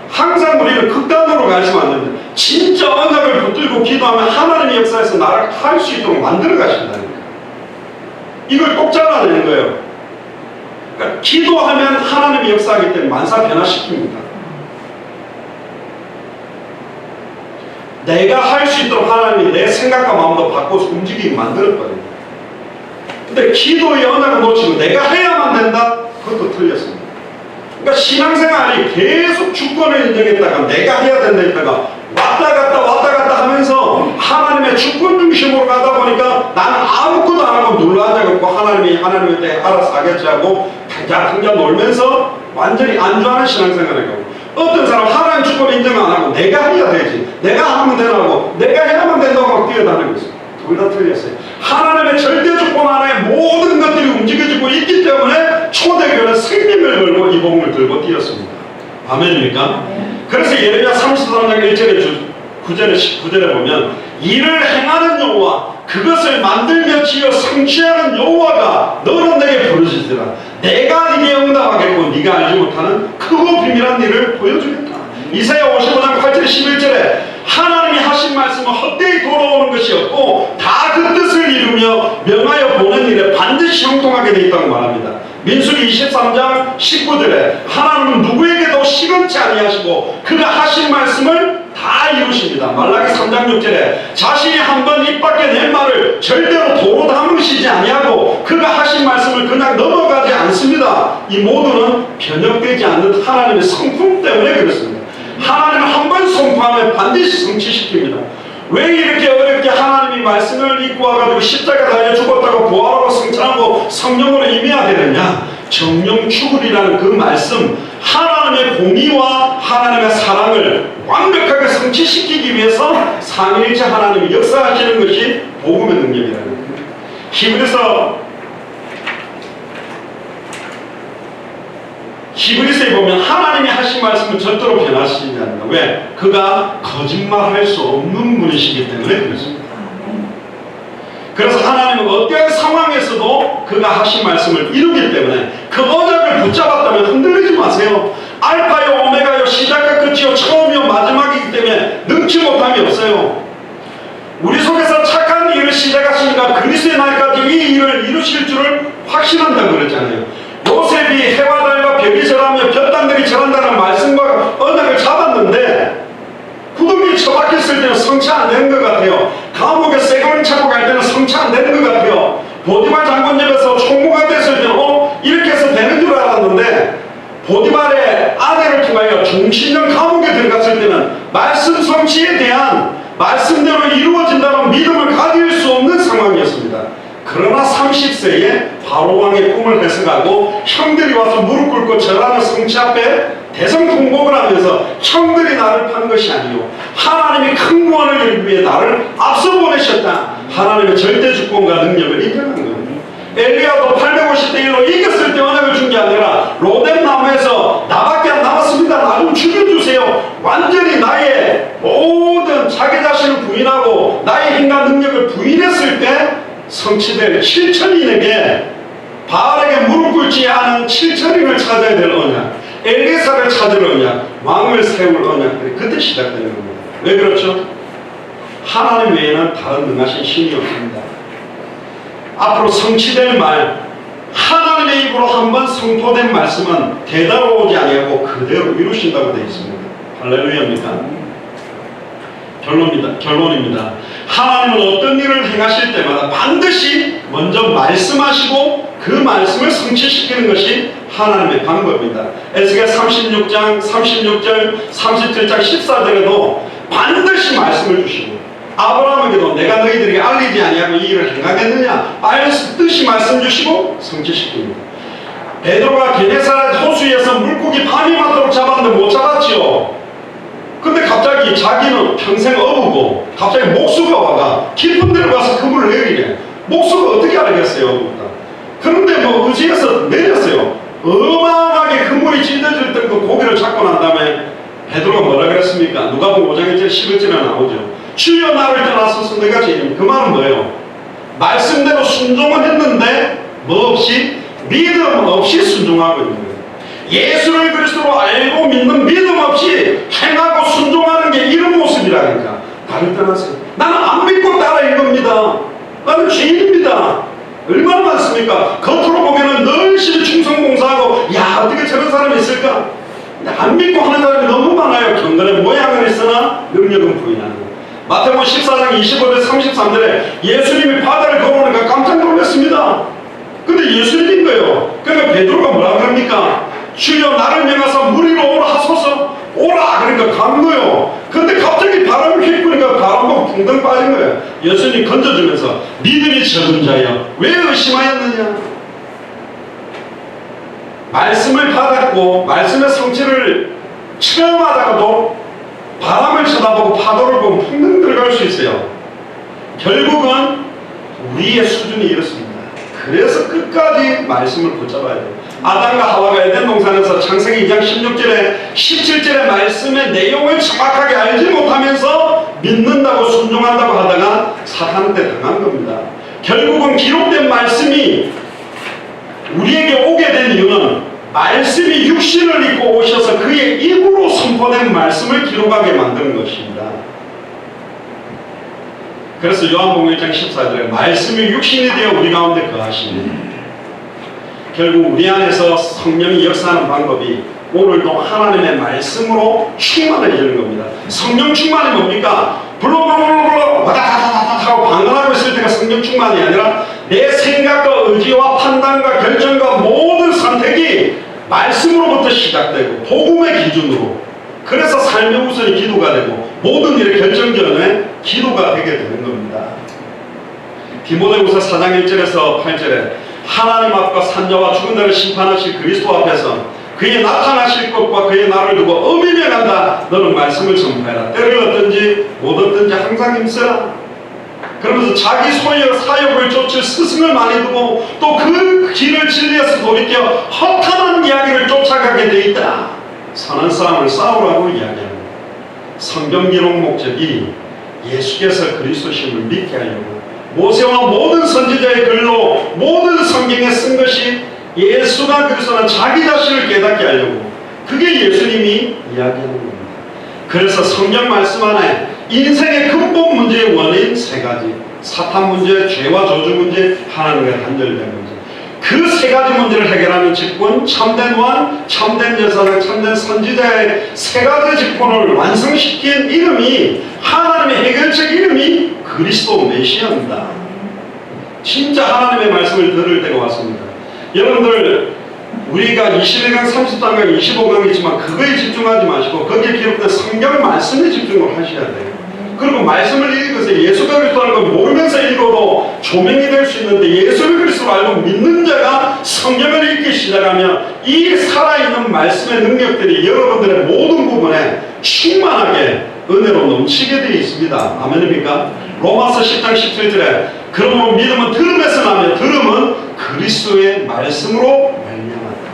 항상 우리는 극단으로 가시면 안 됩니다. 진짜 언약을 붙들고 기도하면 하나님의 역사에서 나를 할 수 있도록 만들어 가신다니까. 이걸 꼭 잘라내는 거예요. 그러니까 기도하면 하나님의 역사하기 때문에 만사 변화시킵니다. 내가 할 수 있도록 하나님이 내 생각과 마음도 바꿔서 움직이게 만들었거든요. 근데 기도의 언약을 놓치고 내가 해야만 된다? 그것도 틀렸습니다. 그러니까 신앙생활이 계속 주권을 인정했다가 내가 해야 된다 했다가 왔다 갔다 하면서 하나님의 주권 중심으로 가다 보니까 나는 아무것도 안 하고 눌러앉아갖고 하나님의 때 알아서 하겠지 하고 탕자 놀면서 완전히 안주하는 신앙생활을 하고, 어떤 사람 하나님 주권 인정 안 하고 내가 해야 되지, 내가 하면 되라고, 내가 해야만 된다고 막 뛰어다니고 있어요. 둘 다 틀렸어요. 하나님의 절대 주권 안에 모든 것들이 움직여지고 있기 때문에 초대교회는 생명을 걸고 이 복음을 들고 뛰었습니다. 아멘입니까? 그래서 예레미야 33장 1절에 9절에 19절에 보면 이를 행하는 여호와, 그것을 만들며 지어 성취하는 여호와가 너는 내게 부르짖으라. 내가 네게 응답하겠고 네가 알지 못하는 크고 비밀한 일을 보여주겠다. 이사야 55장 8절 11절에 하나님이 하신 말씀은 헛되이 돌아오는 것이 없고 다 그 뜻을 이루며 명하여 보는 일에 반드시 형통하게 되어 있다고 말합니다. 민수기 23장 19절에 하나님은 누구에게도 시건치 아니하시고 그가 하신 말씀을 다 이루십니다. 말라기 3장 6절에 자신이 한번 입 밖에 낸 말을 절대로 도로 담으시지 아니하고 그가 하신 말씀을 그냥 넘어가지 않습니다. 이 모두는 변형되지 않는 하나님의 성품 때문에 그렇습니다. 하면 반드시 성취시킵니다. 왜 이렇게 어렵게 하나님이 말씀을 입고 와가지고 십자가 달려 죽었다고 부활하고 성천하고 성령으로 임해야 되느냐? 정령 죽으리라는 그 말씀, 하나님의 공의와 하나님의 사랑을 완벽하게 성취시키기 위해서 삼위일체 하나님이 역사하시는 것이 복음의 능력이라는 거예요. 히브리서에 보면 하나님이 하신 말씀은 절대로 변하시지 않는다. 왜? 그가 거짓말할 수 없는 분이시기 때문에 그렇습니다. 그래서 하나님은 어떠한 상황에서도 그가 하신 말씀을 이루기 때문에 그 언약을 붙잡았다면 흔들리지 마세요. 알파요 오메가요 시작과 끝이요 처음이요 마지막이기 때문에 능치 못함이 없어요. 우리 속에서 착한 일을 시작하시니까 그리스도의 날까지 이 일을 이루실 줄을 확신한다고 그랬잖아요. 요셉이 해와 달과 별이 절하며 별단들이 절한다는 말씀과 언약을 잡았는데 구덩이에 처박혔을 때는 성취 안 되는 것 같아요. 감옥에 쇠고랑 차고 갈 때는 성취 안 되는 것 같아요. 보디발 장군 옆에서 총무가 됐을 때는 이렇게 해서 되는 줄 알았는데 보디발의 아내를 통하여 중신령 감옥에 들어갔을 때는 말씀 성취에 대한 말씀대로 이루어진다는 믿음을 가질 수 없는 상황이었습니다. 그러나 30세에 바로왕의 꿈을 해석하고 형들이 와서 무릎 꿇고 절하는 성취 앞에 대성통곡을 하면서 형들이 나를 판 것이 아니요 하나님이 큰 구원을 이루기 위해 나를 앞서 보내셨다. 하나님의 절대 주권과 능력을 인정한 겁니다. 엘리야도 850대 1로 이겼을 때 언약을 준 게 아니라 로뎀 나무에서 나밖에 안 남았습니다. 나 좀 죽여주세요. 완전히 나의 모든 자기 자신을 부인하고 나의 힘과 능력을 부인했을 때 성취될 7천인에게 바알에게 무릎 꿇지 않은 7천인을 찾아야 될 언약, 엘리사를 찾을 언약, 왕을 세울 언약들이 그때 시작되는 겁니다. 왜 그렇죠? 하나님 외에는 다른 능하신 신이 없습니다. 앞으로 성취될 말, 하나님의 입으로 한번 선포된 말씀은 되돌아오지 아니하고 그대로 이루신다고 되어 있습니다. 할렐루야입니다. 결론입니다. 하나님은 어떤 일을 행하실 때마다 반드시 먼저 말씀하시고 그 말씀을 성취시키는 것이 하나님의 방법입니다. 에스겔 36장 36절 37장 14절에도 반드시 말씀을 주시고 아브라함에게도 내가 너희들에게 알리지 아니하고 이 일을 행하겠느냐 반드시 말씀 주시고 성취시킵니다. 베드로가 게네사렛 호수에서 물고기 밤이 맞도록 잡았는데 못 잡았지요. 근데 갑자기 자기는 평생 어부고 갑자기 목수가 와가 깊은 데로 가서 그물을 내리래. 목수가 어떻게 알겠어요? 그런데 뭐 의지해서 내렸어요. 어마어마하게 그물이 찢어질 때 그 고기를 잡고 난 다음에 베드로가 뭐라 그랬습니까? 누가복음 5장 1절 11절에 나오죠. 주여 나를 떠나소서 내가 죄인입니다. 그 말은 뭐예요? 말씀대로 순종은 했는데 뭐 없이? 믿음 없이 순종하고 있는 거예요. 예수를 그리스도로 알고 믿는 믿음 없이 행하고 순종하는 게 이런 모습이라니까. 나를 떠나세요. 나는 안 믿고 따라인 겁니다. 나는 죄인입니다. 얼마나 많습니까? 겉으로 보기에는 널씨 충성봉사하고 야 어떻게 저런 사람이 있을까? 안 믿고 하는 사람이 너무 많아요. 경건의 모양은 있으나 능력은 부인하는 거예요. 마태복음 14장 25절 33절에 예수님이 바다를 걸어오니까 깜짝 놀랐습니다. 근데 예수님인 거예요. 그러니까 베드로가 뭐라 그럽니까? 주여 나를 명하사 물 위로 오라 하소서. 오라 그러니까 간 거예요. 근데 갑자기 바람이 휘뿌니까 바람과 붕덩 빠진 거예요. 예수님 건져주면서 믿음이 적은 자여 왜 의심하였느냐? 말씀을 받았고 말씀의 성취를 체험하다가도 바람을 쳐다보고 파도를 보면 풍덩 들어갈 수 있어요. 결국은 우리의 수준이 이렇습니다. 그래서 끝까지 말씀을 붙잡아야 돼요. 아담과 하와가 에덴 동산에서 창세기 2장 16절에 17절의 말씀의 내용을 정확하게 알지 못하면서 믿는다고 순종한다고 하다가 사탄한테 당한 겁니다. 결국은 기록된 말씀이 우리에게 오게 된 이유는 말씀이 육신을 입고 오셔서 그의 입으로 선포된 말씀을 기록하게 만드는 것입니다. 그래서 요한복음 1장 14절에 말씀이 육신이 되어 우리 가운데 거하시니 결국 우리 안에서 성령이 역사하는 방법이 오늘도 하나님의 말씀으로 충만을 이루는 겁니다. 성령 충만이 뭡니까? 불러불러불러 와다다다다 하고 방언하고 있을 때가 성령 충만이 아니라 내 생각과 의지와 판단과 결정과 모든 선택이 말씀으로부터 시작되고 복음의 기준으로 그래서 삶의 우선이 기도가 되고 모든 일의 결정전에 기도가 되게 되는 겁니다. 디모데후서 4장 1절에서 8절에 하나님 앞과 산자와 죽은 자를 심판하실 그리스도 앞에서 그의 나타나실 것과 그의 날을 두고 엄히 명한다. 너는 말씀을 선포해라. 때를 얻든지 못 얻든지 항상 힘쓰라. 그러면서 자기 소유와 사욕을 쫓을 스승을 많이 두고 또 그 길을 진리에서 돌이켜 허탄한 이야기를 쫓아가게 돼 있다. 선한 싸움을 싸우라고 이야기합니다. 성경 기록 목적이 예수께서 그리스도심을 믿게 하려고 모세와 모든 선지자의 글로 모든 성경에 쓴 것이 예수가 그리스도는 자기 자신을 깨닫게 하려고, 그게 예수님이 이야기하는 겁니다. 그래서 성경 말씀 안에 인생의 근본 문제의 원인 세 가지, 사탄 문제, 죄와 저주 문제, 하나님과 단절된 문제, 그 세 가지 문제를 해결하는 직분, 참된 왕, 참된 여사장, 참된 선지자의 세 가지 직분을 완성시킨 이름이, 하나님의 해결책 이름이 그리스도 메시아입니다. 진짜 하나님의 말씀을 들을 때가 왔습니다. 여러분들, 우리가 21강, 30강강, 25강 있지만 그거에 집중하지 마시고 거기에 기록된 성경 말씀에 집중을 하셔야 돼요. 그리고 말씀을 읽으세요. 예수가 그리스도라는 걸 모르면서 읽어도 조명이 될 수 있는데, 예수를 그리스도로 알고 믿는 자가 성경을 읽기 시작하면 이 살아있는 말씀의 능력들이 여러분들의 모든 부분에 충만하게 은혜로 넘치게 되어 있습니다. 아멘입니까? 로마서 10장 17절에 그러므로 믿음은 들음에서 나며 들음은 그리스도의 말씀으로 말미암았다.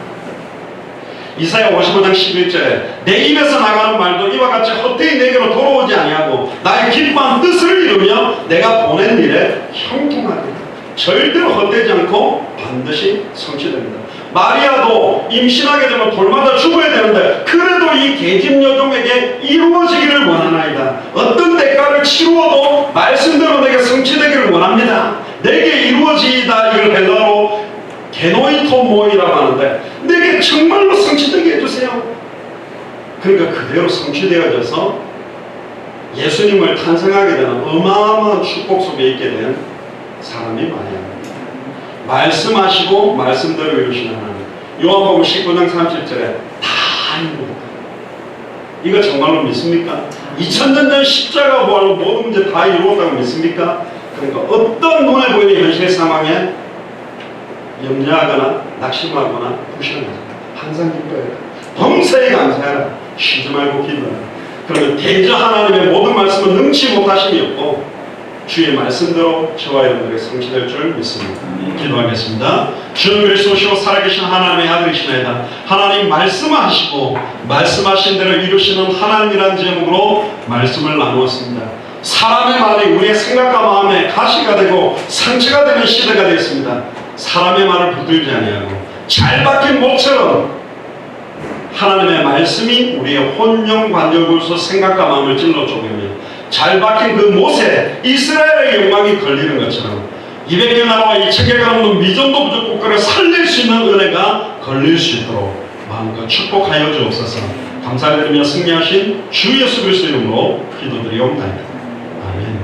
이사야 55장 11절에 내 입에서 나가는 말도 이와 같이 헛되이 내게로 돌아오지 아니하고 나의 기뻐한 뜻을 이루며 내가 보낸 일에 형통하리라. 절대로 헛되지 않고 반드시 성취됩니다. 마리아도 임신하게 되면 돌마다 죽어야 되는데 그래도 이 계집 여종에게 이루어지기를 원하나이다. 어떤 대가를 치루어도 말씀대로 내게 성취되기를 원합니다. 내게 이루어지이다. 이걸 헬라어로 게노이토모이라고 하는데 내게 정말로 성취되게 해주세요. 그러니까 그대로 성취되어져서 예수님을 탄생하게 되는 어마어마한 축복 속에 있게 된 사람이 마리아입니다. 말씀하시고 말씀대로 이루시는 하나님. 요한복음 19장 30절에 다 이루었다. 이거 정말로 믿습니까? 2000년 전 십자가 부활로 모든 문제 다 이루었다고 믿습니까? 그러니까 어떤 눈에 보이는 현실 상황에 염려하거나 낙심하거나 부심하지 항상 기뻐해라. 범사에 감사해라. 쉬지 말고 기도해라. 그러면 대저 하나님의 모든 말씀은 능치 못하심이 없고 주의 말씀대로 저와 여러분에게 성취될 줄 믿습니다. 기도하겠습니다. 주는 그리스도시요 살아계신 하나님의 아들이시나이다. 하나님 말씀하시고 말씀하신 대로 이루시는 하나님이라는 제목으로 말씀을 나누었습니다. 사람의 말이 우리의 생각과 마음에 가시가 되고 상처가 되는 시대가 되었습니다. 사람의 말을 붙들지 아니하고 잘 박힌 목처럼 하나님의 말씀이 우리의 혼영 관절골수 생각과 마음을 찔러 쪼개며 잘 박힌 그 못에 이스라엘의 영광이 걸리는 것처럼 200개 나라와 2000개가 넘는 미전도 부족 국가를 살릴 수 있는 은혜가 걸릴 수 있도록 마음껏 축복하여 주옵소서. 감사드리며 승리하신 주 예수 그리스도 이름으로 기도드리옵나이다. 아멘.